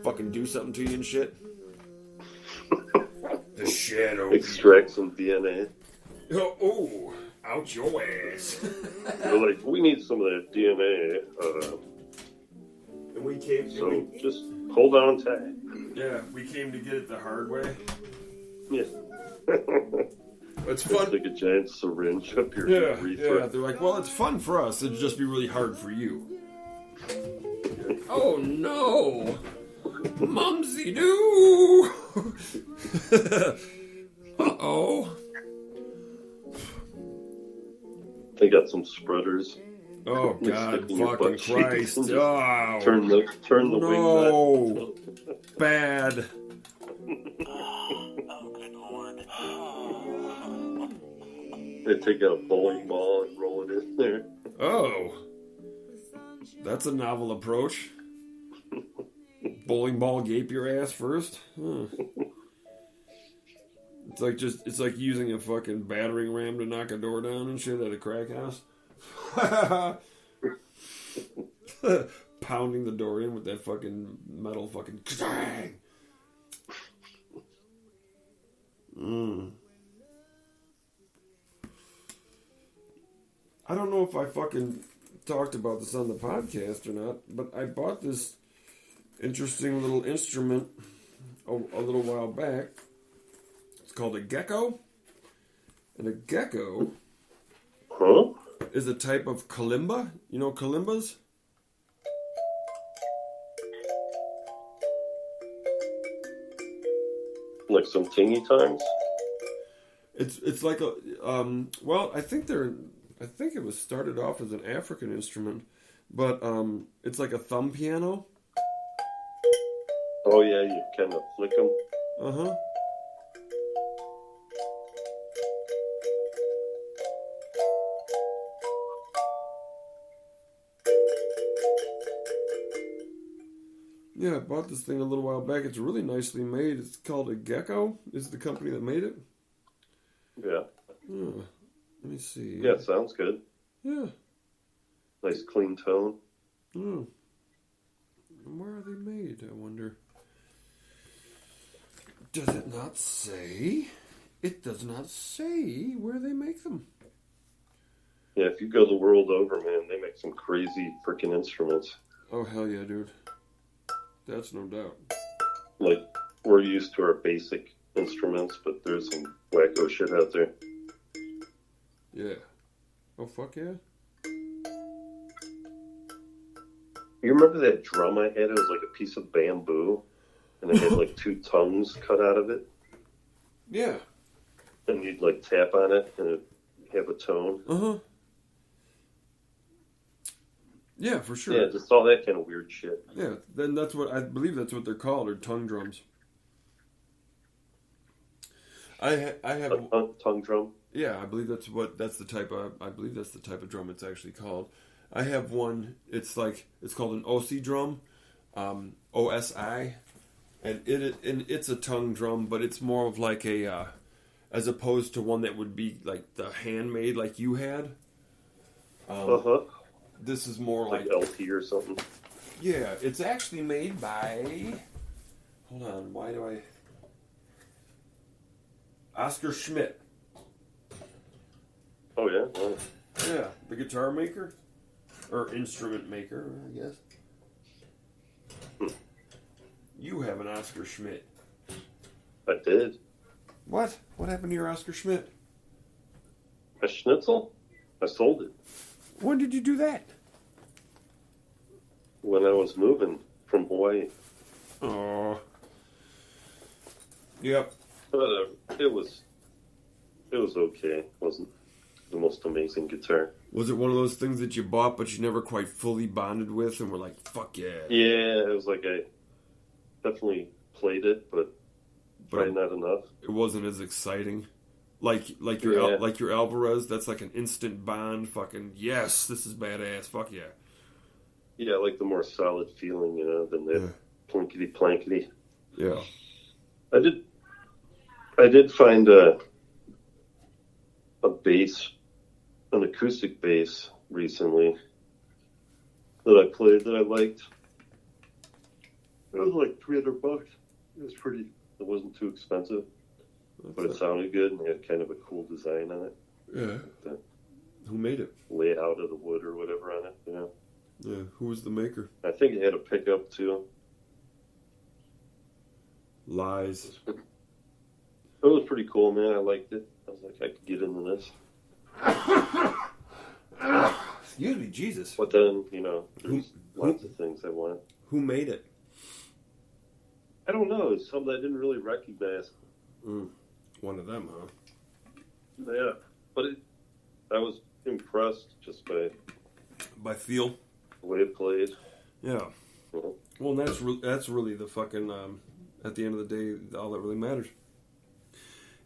fucking do something to you and shit. The shadow. Extract some DNA. Oh, out your ass. They're like, we need some of that DNA. And we came. So just hold on tight. Yeah, we came to get it the hard way. Yeah. It's fun. Like a giant syringe up your Yeah, urethra. yeah. They're like, well, it's fun for us. It'd just be really hard for you. Oh no, Mumsy doo. Uh-oh. They got some spreaders. Oh They God, stick in your fucking butt cheeks Christ! and just Oh, Turn the wing no, bad. They take out a bowling ball and roll it in there. Oh, that's a novel approach. Bowling ball gape your ass first. Huh. It's like using a fucking battering ram to knock a door down and shit at a crack house. Pounding the door in with that fucking metal fucking clang. I don't know if I fucking talked about this on the podcast or not, but I bought this interesting little instrument a little while back. It's called a gecko. And a gecko Huh? is a type of kalimba. You know kalimbas? Like some tingy times? It's like a well, I think it was started off as an African instrument, but it's like a thumb piano. Oh yeah, you kind of flick them. Uh-huh. Yeah, I bought this thing a little while back. It's really nicely made. It's called a Gecko. Is the company that made it? Yeah. Huh. Let me see. Yeah, it sounds good. Yeah. Nice clean tone. Oh. Where are they made, I wonder? Does it not say? It does not say where they make them. Yeah, if you go the world over, man, they make some crazy freaking instruments. Oh, hell yeah, dude. That's no doubt. Like, we're used to our basic instruments, but there's some wacko shit out there. Yeah. Oh, fuck yeah? You remember that drum I had? It was like a piece of bamboo, and it had like two tongues cut out of it. Yeah. and you'd like tap on it and it'd have a tone. Uh-huh. Yeah, for sure. Yeah, just all that kind of weird shit. Yeah, then that's what I believe that's what they're called, or tongue drums. I have A tongue drum. yeah, I believe that's the type of drum it's actually called. I have one. It's called an OSI drum, OSI, and it's a tongue drum, but it's more of like a as opposed to one that would be like the handmade like you had. This is more Like like LP or something. yeah, it's actually made by. Hold on, why do I? Oscar Schmidt. Oh yeah. Oh. Yeah, the guitar maker or instrument maker, I guess. You have an Oscar Schmidt. I did. What? What happened to your Oscar Schmidt? A schnitzel? I sold it When did you do that? when I was moving from Hawaii. Oh. Yep. But it was okay. It wasn't the most amazing guitar. Was it one of those things that you bought but you never quite fully bonded with and were like, fuck yeah? Yeah, it was like I definitely played it, but probably not enough. It wasn't as exciting. Like your Yeah. like your Alvarez, that's like an instant bond. Fucking yes, this is badass. Fuck yeah. Yeah, I like the more solid feeling, than that Yeah. plinkety plankety. Yeah. I did find a bass, an acoustic bass recently that I played that I liked. It was like $300. It wasn't too expensive, but it sounded good and it had kind of a cool design on it. Yeah. The Who made it? layout of the wood or whatever on it, Yeah. Who was the maker? I think it had a pickup too. Lies. It was pretty cool, man. I liked it. I was like, I could get into this. Excuse me, Jesus. But then, there's lots of things I want. Who made it? I don't know. It's something I didn't really recognize. One of them, huh? Yeah, but I was impressed just by By feel. the way it played. Yeah. Mhm. Well, that's really the fucking. At the end of the day, all that really matters.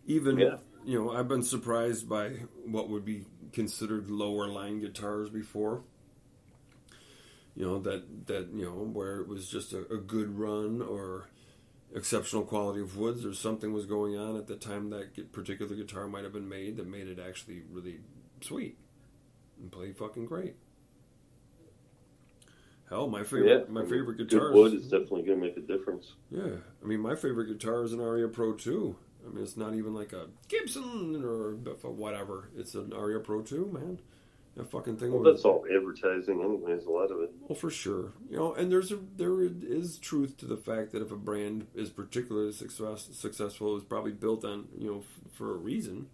Even Yeah. I've been surprised by what would be considered lower line guitars before. Where it was just a good run or exceptional quality of woods, or something was going on at the time that particular guitar might have been made that made it actually really sweet and play fucking great. Hell, my favorite guitar Good wood is definitely going to make a difference. yeah, I mean, my favorite guitar is an Aria Pro 2. I mean, it's not even like a Gibson or whatever. It's an Aria Pro 2, man. That fucking thing. Well, that's all advertising, anyways. A lot of it. Well, for sure. And there is truth to the fact that if a brand is particularly successful, it's probably built on for a reason.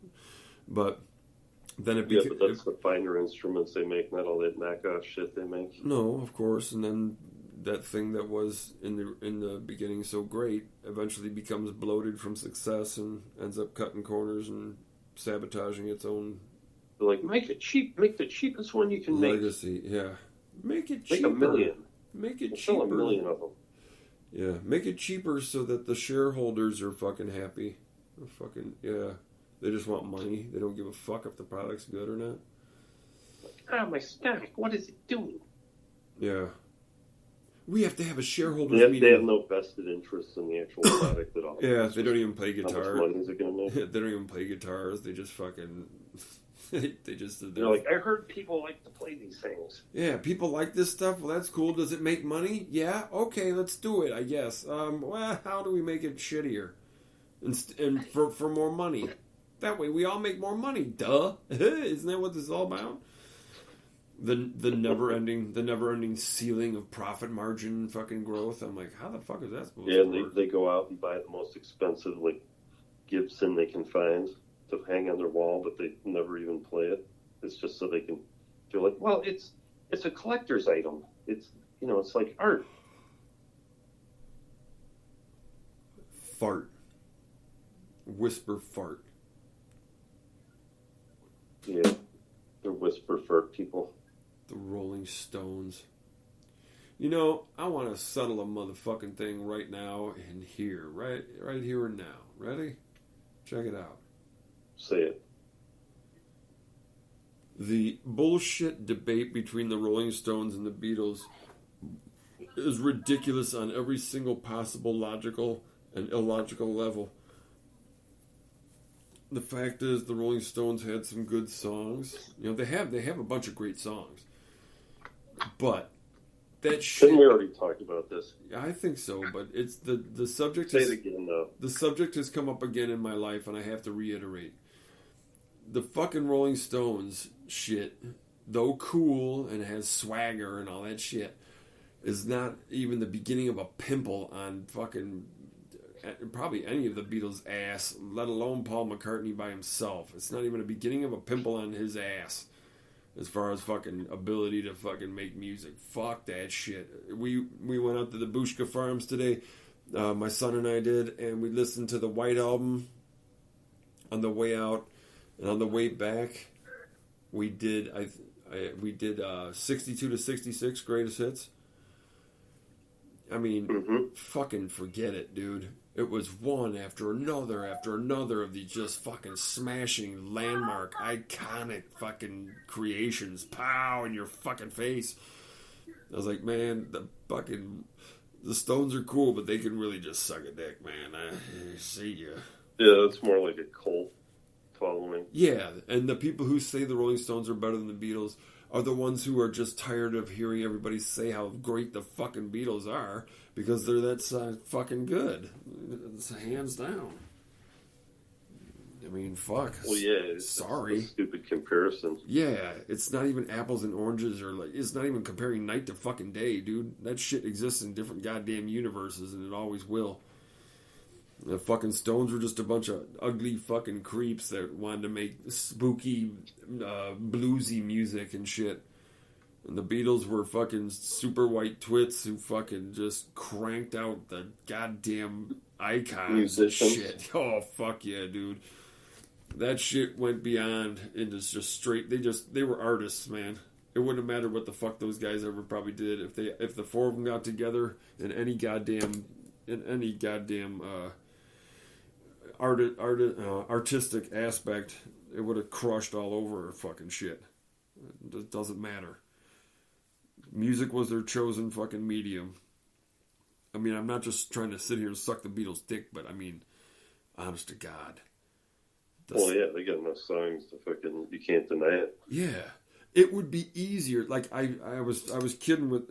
But then it Yeah, becomes but that's the finer instruments they make, not all that knockoff shit they make. no, of course, and then that thing that was in the beginning so great eventually becomes bloated from success and ends up cutting corners and sabotaging its own They're like, make it cheap. Make the cheapest one you can make. legacy. Yeah, make it Make cheaper. 1,000,000. Make it We'll cheaper. sell 1,000,000 of them. Yeah, make it cheaper so that the shareholders are fucking happy. Yeah. They just want money. They don't give a fuck if the product's good or not. My stock. What is it doing? Yeah. We have to have a shareholders They meeting. have no vested interest in the actual product at all. Yeah, they don't even play How much guitar. money is it going to make? They don't even play guitars. They just fucking. they just. They're like, I heard people like to play these things. Yeah, people like this stuff. Well, that's cool. Does it make money? Yeah. Okay, let's do it. I guess. Well, how do we make it shittier, and for more money? That way, we all make more money. Duh. Isn't that what this is all about? The never ending ceiling of profit margin fucking growth. I'm like, how the fuck is that supposed Yeah, to work? and they go out and buy the most expensive like Gibson they can find to hang on their wall, but they never even play it. It's just so they can feel like, well, it's a collector's item. It's it's like art. Fart. whisper fart. Yeah, they're whisper fart people. The Rolling Stones. You know, I want to settle a motherfucking thing right now and here. Right here and now. Ready? Check it out. Say it. The bullshit debate between the Rolling Stones and the Beatles is ridiculous on every single possible logical and illogical level. The fact is, the Rolling Stones had some good songs. You know, they have a bunch of great songs. But that shit. Didn't we already talk about this? I think so, but it's the subject. Say it again, though. The subject has come up again in my life, and I have to reiterate. The fucking Rolling Stones shit, though cool and has swagger and all that shit, is not even the beginning of a pimple on fucking probably any of the Beatles' ass, let alone Paul McCartney by himself. It's not even a beginning of a pimple on his ass as far as fucking ability to fucking make music. Fuck that shit. We went out to the Bushka Farms today, my son and I did, and we listened to the White Album on the way out, and on the way back we did 62 to 66 greatest hits. I mean, fucking forget it, dude. It was one after another of these just fucking smashing, landmark, iconic fucking creations. Pow, in your fucking face. I was like, man, the Stones are cool, but they can really just suck a dick, man. I see ya. Yeah, that's more like a cult following. Yeah, and the people who say the Rolling Stones are better than the Beatles are the ones who are just tired of hearing everybody say how great the fucking Beatles are because they're that fucking good. It's hands down. I mean, fuck. Well, yeah. It's sorry. A stupid comparison. Yeah, it's not even apples and oranges, or like it's not even comparing night to fucking day, dude. That shit exists in different goddamn universes, and it always will. The fucking Stones were just a bunch of ugly fucking creeps that wanted to make spooky, bluesy music and shit. And the Beatles were fucking super white twits who fucking just cranked out the goddamn icons and shit. Oh, fuck yeah, dude. That shit went beyond into just straight. They were artists, man. It wouldn't have mattered what the fuck those guys ever probably did if the four of them got together in any goddamn artistic aspect, it would have crushed all over fucking shit. It doesn't matter. Music was their chosen fucking medium. I mean, I'm not just trying to sit here and suck the Beatles' dick, but I mean, honest to God. Well, yeah, they got enough songs to fucking, you can't deny it. Yeah, it would be easier. Like I was kidding with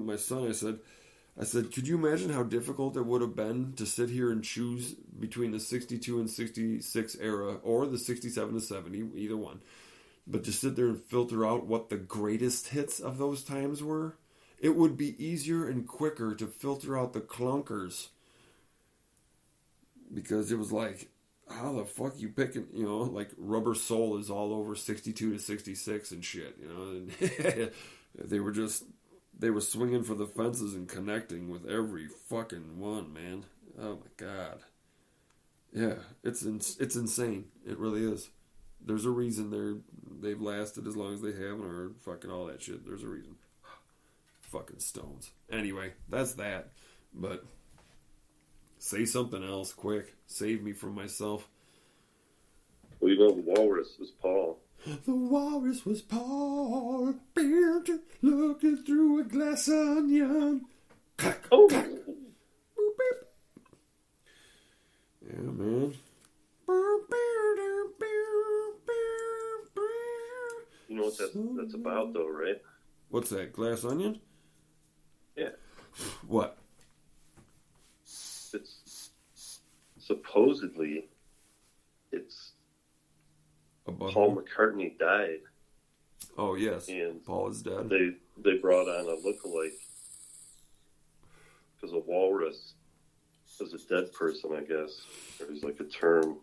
my son. I said, could you imagine how difficult it would have been to sit here and choose between the 62 and 66 era or the 67 to 70, either one, but just sit there and filter out what the greatest hits of those times were? It would be easier and quicker to filter out the clunkers, because it was like, how the fuck you picking, you know, like Rubber Soul is all over 62 to 66 and shit, you know, and they were swinging for the fences and connecting with every fucking one, man. Oh my God. Yeah, it's insane. It really is. There's a reason they've lasted as long as they have and are fucking all that shit. There's a reason. Fucking Stones. Anyway, that's that. But say something else quick. Save me from myself. Well, you know, the Walrus was Paul. The walrus was Paul, looking through a glass onion. Clack, Oh! clack. Boop, beep. Yeah, man. You know what that's about, though, right? What's that, glass onion? Yeah. What? It's supposedly it's A butthole? Paul McCartney died, Oh, yes. and Paul is dead. they brought on a lookalike because a walrus is a dead person, I guess. There's like a term.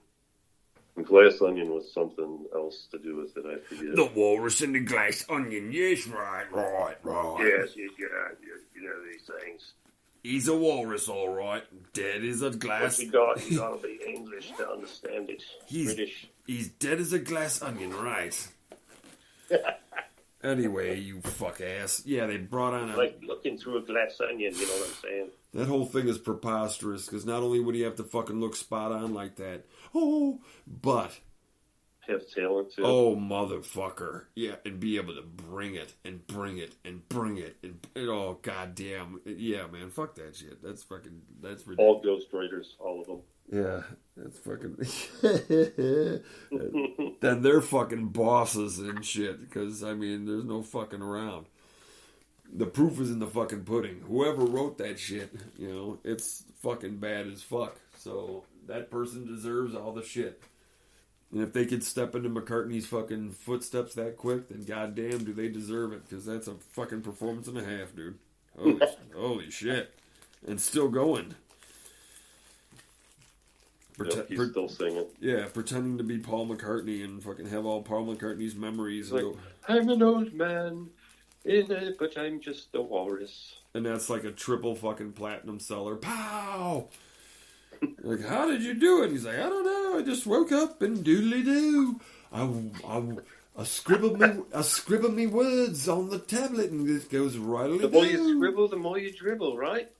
And glass onion was something else to do with it. I forget. The walrus and the glass onion. Yes, right. Yes, you know these things. He's a walrus, all right. Dead as a What glass. you got? You gotta be English to understand it. He's British. he's dead as a glass onion, right? Anyway, you fuck ass. Yeah, they brought on a... Like looking through a glass onion, you know what I'm saying? That whole thing is preposterous, because not only would he have to fucking look spot on like that, but... Have talent too. Oh, motherfucker. Yeah, and be able to bring it, and bring it, and bring it, and oh, goddamn. Yeah, man, fuck that shit. That's ridiculous. All Ghost Riders, all of them. Yeah, that's fucking... Then they're fucking bosses and shit, because, I mean, there's no fucking around. The proof is in the fucking pudding. Whoever wrote that shit, you know, it's fucking bad as fuck. So, that person deserves all the shit. And if they could step into McCartney's fucking footsteps that quick, then goddamn do they deserve it, because that's a fucking performance and a half, dude. Holy shit. And still going. Yep, he's still singing. Yeah, pretending to be Paul McCartney and fucking have all Paul McCartney's memories. Like, I'm an old man, but I'm just a walrus. And that's like a triple fucking platinum seller. Pow! Like, how did you do it? He's like, I don't know. I just woke up and doodly doo. I scribbled me words on the tablet, and this goes right. The more you scribble, the more you dribble, right?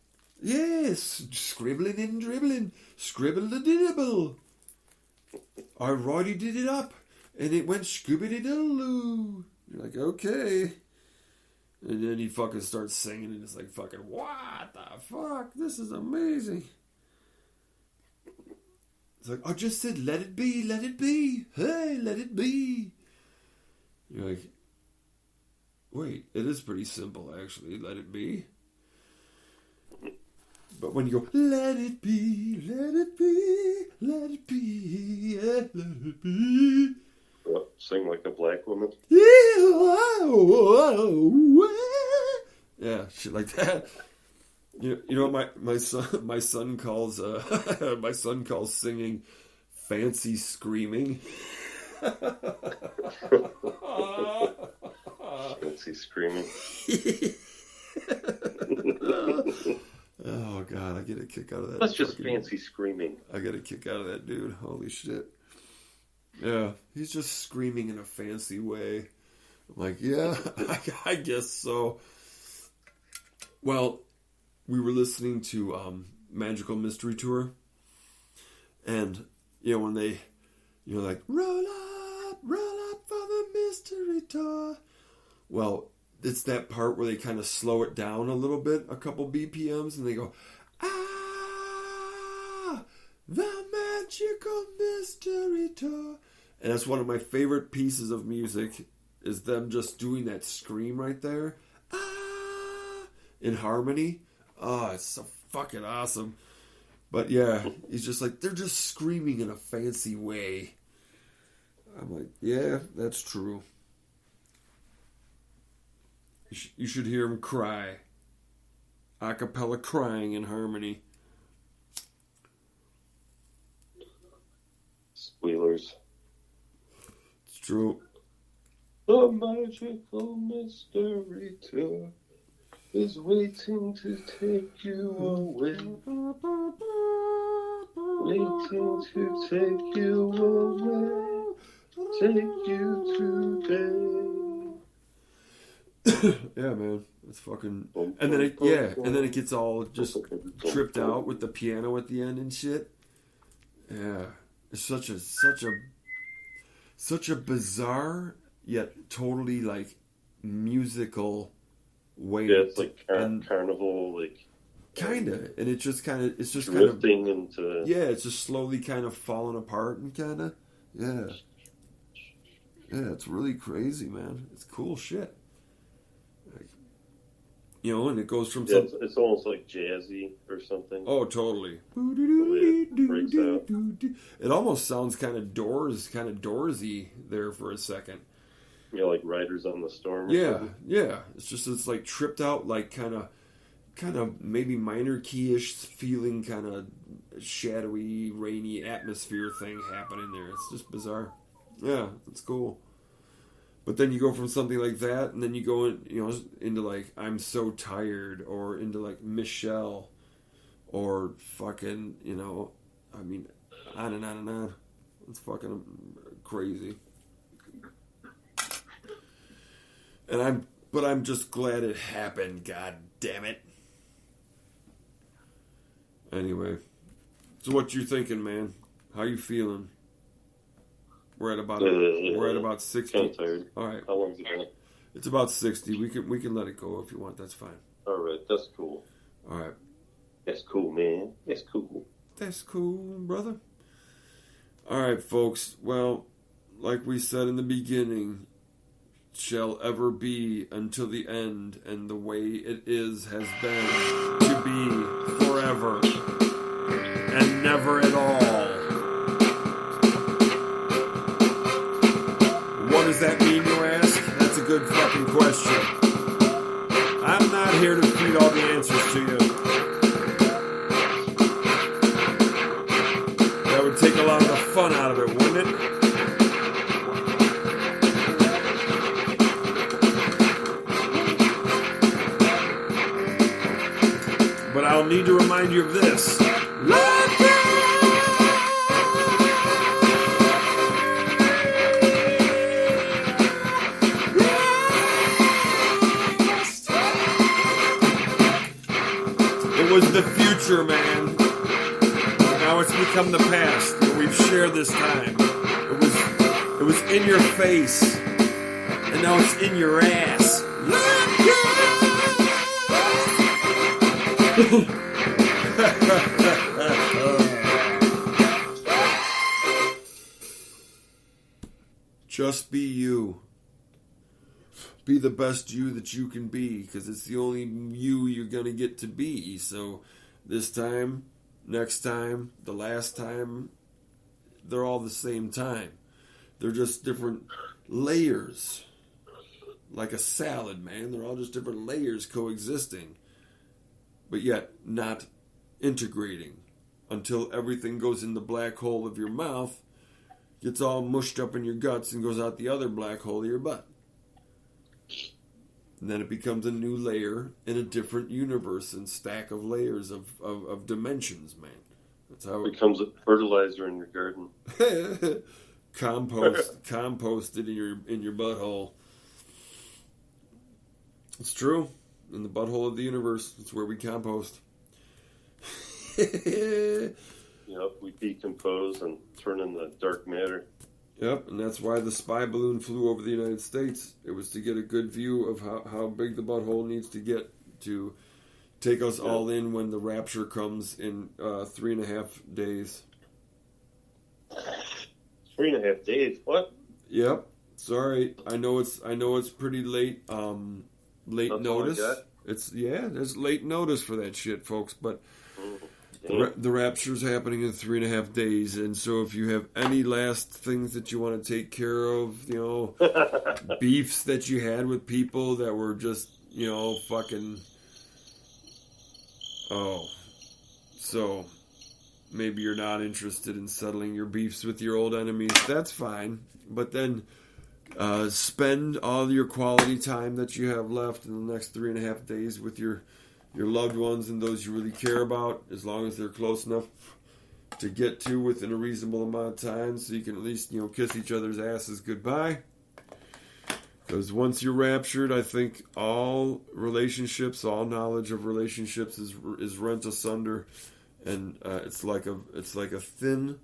Yes, scribbling and dribbling, scribble the dibble. I already did it up, and it went scoobity doo. You're like, okay. And then he fucking starts singing, and it's like, fucking, what the fuck? This is amazing. It's like, I just said, let it be, hey, let it be. You're like, wait, it is pretty simple, actually, let it be. But when you go, let it be, let it be, let it be, yeah, let it be. What, sing like a black woman? Yeah, shit like that. You know what my son calls my son calls singing fancy screaming. Fancy screaming. Oh god, I get a kick out of that. That's just fancy screaming. I get a kick out of that dude. Holy shit. Yeah, he's just screaming in a fancy way. I'm like, yeah, I guess so. Well, we were listening to Magical Mystery Tour, and you know when they, you know, like roll up for the mystery tour. Well, it's that part where they kind of slow it down a little bit, a couple BPMs, and they go, the Magical Mystery Tour. And that's one of my favorite pieces of music, is them just doing that scream right there. In harmony. Oh, it's so fucking awesome. But yeah, he's just like, they're just screaming in a fancy way. I'm like, yeah, that's true. You should hear him cry. A cappella crying in harmony. Squealers. It's true. The Magical Mystery Tour is waiting to take you away. Waiting to take you away. Take you today. Yeah, man, it's fucking. And then it gets all just tripped out with the piano at the end and shit. Yeah, it's such a bizarre yet totally like musical way. Yeah, it's like carnival, like kinda, and it's just kind of drifting into. Yeah, it's just slowly kind of falling apart and kind of yeah. It's really crazy, man. It's cool shit. Like, you know, and it goes from it's almost like jazzy or something. Oh, totally. It breaks out. It almost sounds kind of Doorsy there for a second. Yeah, like Riders on the Storm. Yeah. It's like tripped out, like kind of maybe minor key-ish feeling, kind of shadowy, rainy atmosphere thing happening there. It's just bizarre. Yeah, it's cool. But then you go from something like that, and then you go into like I'm So Tired, or into like Michelle, or fucking, you know, I mean, on and on and on. It's fucking crazy. But I'm just glad it happened, god damn it. Anyway, so what you thinking, man? How you feeling? We're at about 60. Kind of tired. All right, How long is it been? it's about 60. We can let it go if you want. That's fine. All right, that's cool. All right, That's cool, man. That's cool. that's cool, brother. All right, folks. Well, like we said in the beginning, shall ever be until the end, and the way it is has been to be forever and never at all. What does that mean, you ask? That's a good fucking question. I'm not here to feed all the answers to you. That would take a lot of the fun out of it, wouldn't it? But I'll need to remind you of this. It was the future, man. Now it's become the past that we've shared this time. It was in your face, and now it's in your ass. Just be you. Be the best you that you can be, because it's the only you you're going to get to be. So this time, next time, the last time, they're all the same time. They're just different layers. Like a salad, man. They're all just different layers coexisting. But yet not integrating until everything goes in the black hole of your mouth, gets all mushed up in your guts, and goes out the other black hole of your butt. And then it becomes a new layer in a different universe and stack of layers of dimensions, man. That's how It becomes a fertilizer in your garden. composted in your butthole. It's true. In the butthole of the universe, it's where we compost. Yep, we decompose and turn into dark matter. Yep, and that's why the spy balloon flew over the United States. It was to get a good view of how big the butthole needs to get to take us all in when the rapture comes in 3.5 days. 3.5 days? What? Yep. Sorry, I know it's pretty late. Late That's all I notice. got? There's late notice for that shit, folks. But Damn. the rapture's happening in 3.5 days, and so if you have any last things that you want to take care of, you know, beefs that you had with people that were just, you know, fucking. Oh, so maybe you're not interested in settling your beefs with your old enemies. That's fine, but then. Spend all your quality time that you have left in the next 3.5 days with your loved ones and those you really care about, as long as they're close enough to get to within a reasonable amount of time, so you can at least, you know, kiss each other's asses goodbye. Because once you're raptured, I think all relationships, all knowledge of relationships is rent asunder, and it's like a thin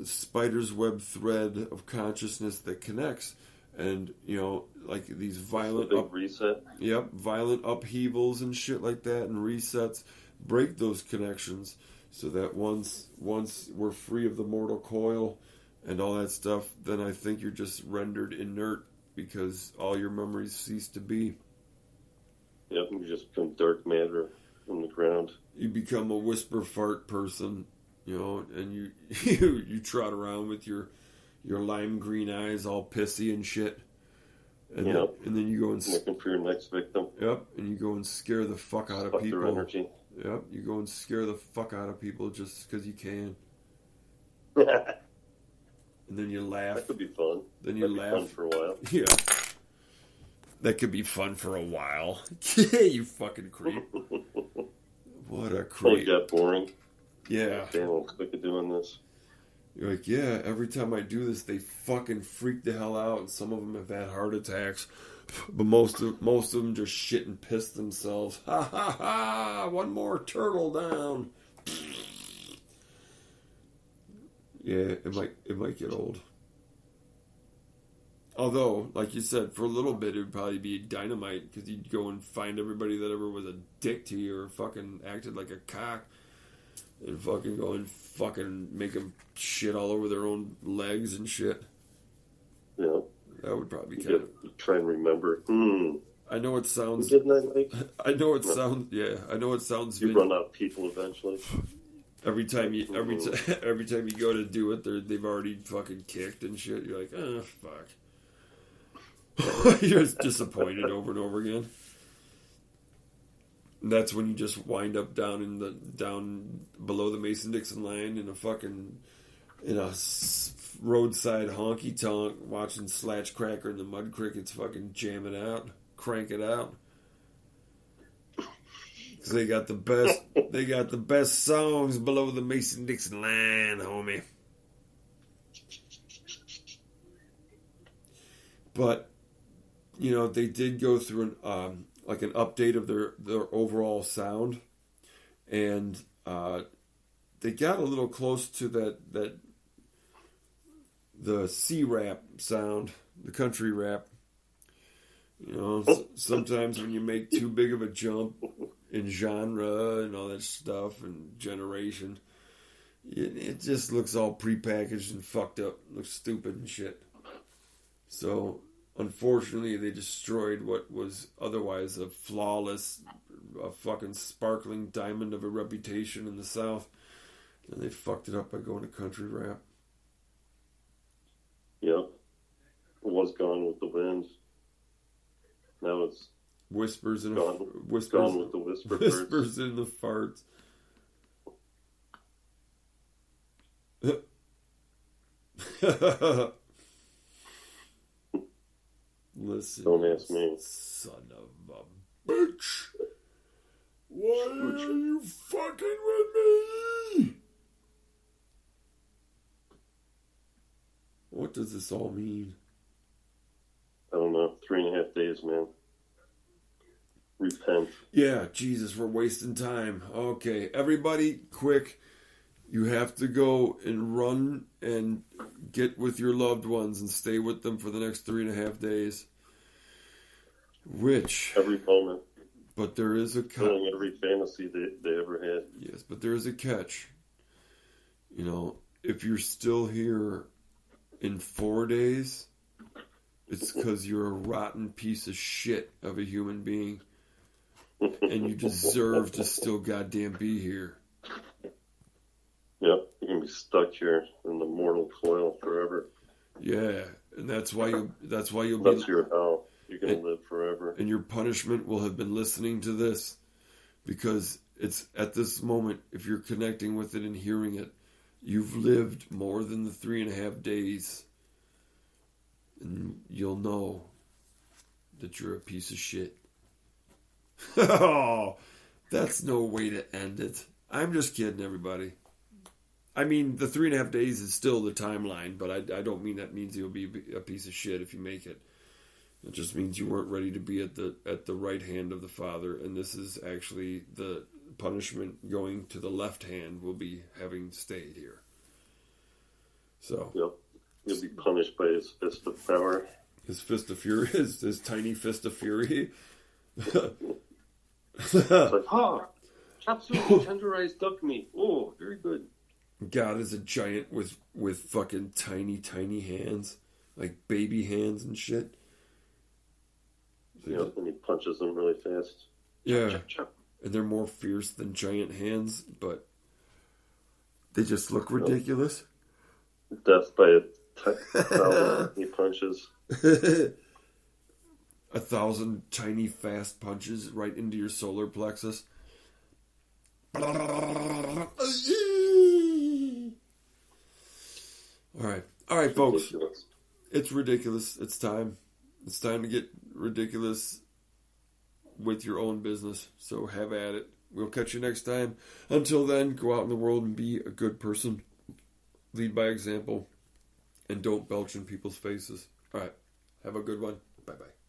spider's web thread of consciousness that connects. And, you know, like these violent reset. Yep, violent upheavals and shit like that and resets break those connections, so that once we're free of the mortal coil and all that stuff, then I think you're just rendered inert because all your memories cease to be. Yep, you just become dark matter on the ground. You become a whisper fart person, you know, and you trot around with your lime green eyes all pissy and shit. And, Yep. then you go and Looking for your next victim. yep, and you go and scare the fuck out of Fuck their people. energy. Yep, you go and scare the fuck out of people just because you can. That And then you laugh. could be fun. Then you That'd be laugh. fun for a while. Yeah. That could be fun for a while. You fucking creep. What a It crazy. got boring. Yeah. Damn, I'm sick of doing this. You're like, yeah, every time I do this, they fucking freak the hell out, and some of them have had heart attacks. But most of them just shit and piss themselves. Ha ha ha! One more turtle down. Yeah, it might get old. Although, like you said, for a little bit it would probably be dynamite because you'd go and find everybody that ever was a dick to you or fucking acted like a cock, and fucking go and fucking make them shit all over their own legs and shit. Yeah. That would probably be You kind of. gotta try and remember. I know it sounds. Didn't I like? I know it sounds. Yeah, I know it sounds. You run out of people eventually. Every time you go to do it, they've already fucking kicked and shit. You're like, oh fuck. You're just disappointed over and over again. And that's when you just wind up down below the Mason-Dixon line in a roadside honky tonk watching Slatch Cracker and the Mud Crickets fucking jam it out, crank it out. Because they got the best songs below the Mason-Dixon line, homie. But they did go through an update of their overall sound, and they got a little close to that the C-rap sound, the country rap. Sometimes when you make too big of a jump in genre and all that stuff and generation, it just looks all prepackaged and fucked up, looks stupid and shit. So unfortunately, they destroyed what was otherwise a flawless, a fucking sparkling diamond of a reputation in the South. And they fucked it up by going to country rap. Yep. It was Gone with the Wind. Now it's Whispers in Gone with the Whisper Birds. Whispers in the farts. Listen, Don't ask me. son of a bitch. Why are you fucking with me? What does this all mean? I don't know. 3.5 days, man. Repent. Yeah, Jesus, we're wasting time. Okay, everybody, quick. You have to go and run and get with your loved ones and stay with them for the next 3.5 days. Every moment. But there is a Fulfilling every fantasy they ever had. Yes, but there is a catch. If you're still here in 4 days, it's because you're a rotten piece of shit of a human being. And you deserve to still goddamn be here. Yep, you're gonna be stuck here in the mortal coil forever. Yeah, and that's why you'll That's be. your hell. You're gonna live forever. And your punishment will have been listening to this, because it's at this moment, if you're connecting with it and hearing it, you've lived more than the 3.5 days, and you'll know that you're a piece of shit. Oh, that's no way to end it. I'm just kidding, everybody. I mean, the 3.5 days is still the timeline, but I don't mean that means you'll be a piece of shit if you make it. It just means you weren't ready to be at the right hand of the Father, and this is actually the punishment going to the left hand will be having stayed here. So, Yep. You'll be punished by his fist of power. his fist of fury, his tiny fist of fury. It's like, chop suey, tenderized duck meat. Oh, very good. God is a giant with fucking tiny hands, like baby hands and shit. Yep, and he punches them really fast. Yeah, Chop, chop. and they're more fierce than giant hands, but they just look ridiculous. Death by a thousand he punches. 1,000 tiny fast punches right into your solar plexus. All right, folks. Ridiculous. It's ridiculous. It's time to get ridiculous with your own business. So have at it. We'll catch you next time. Until then, go out in the world and be a good person. Lead by example. And don't belch in people's faces. All right. Have a good one. Bye-bye.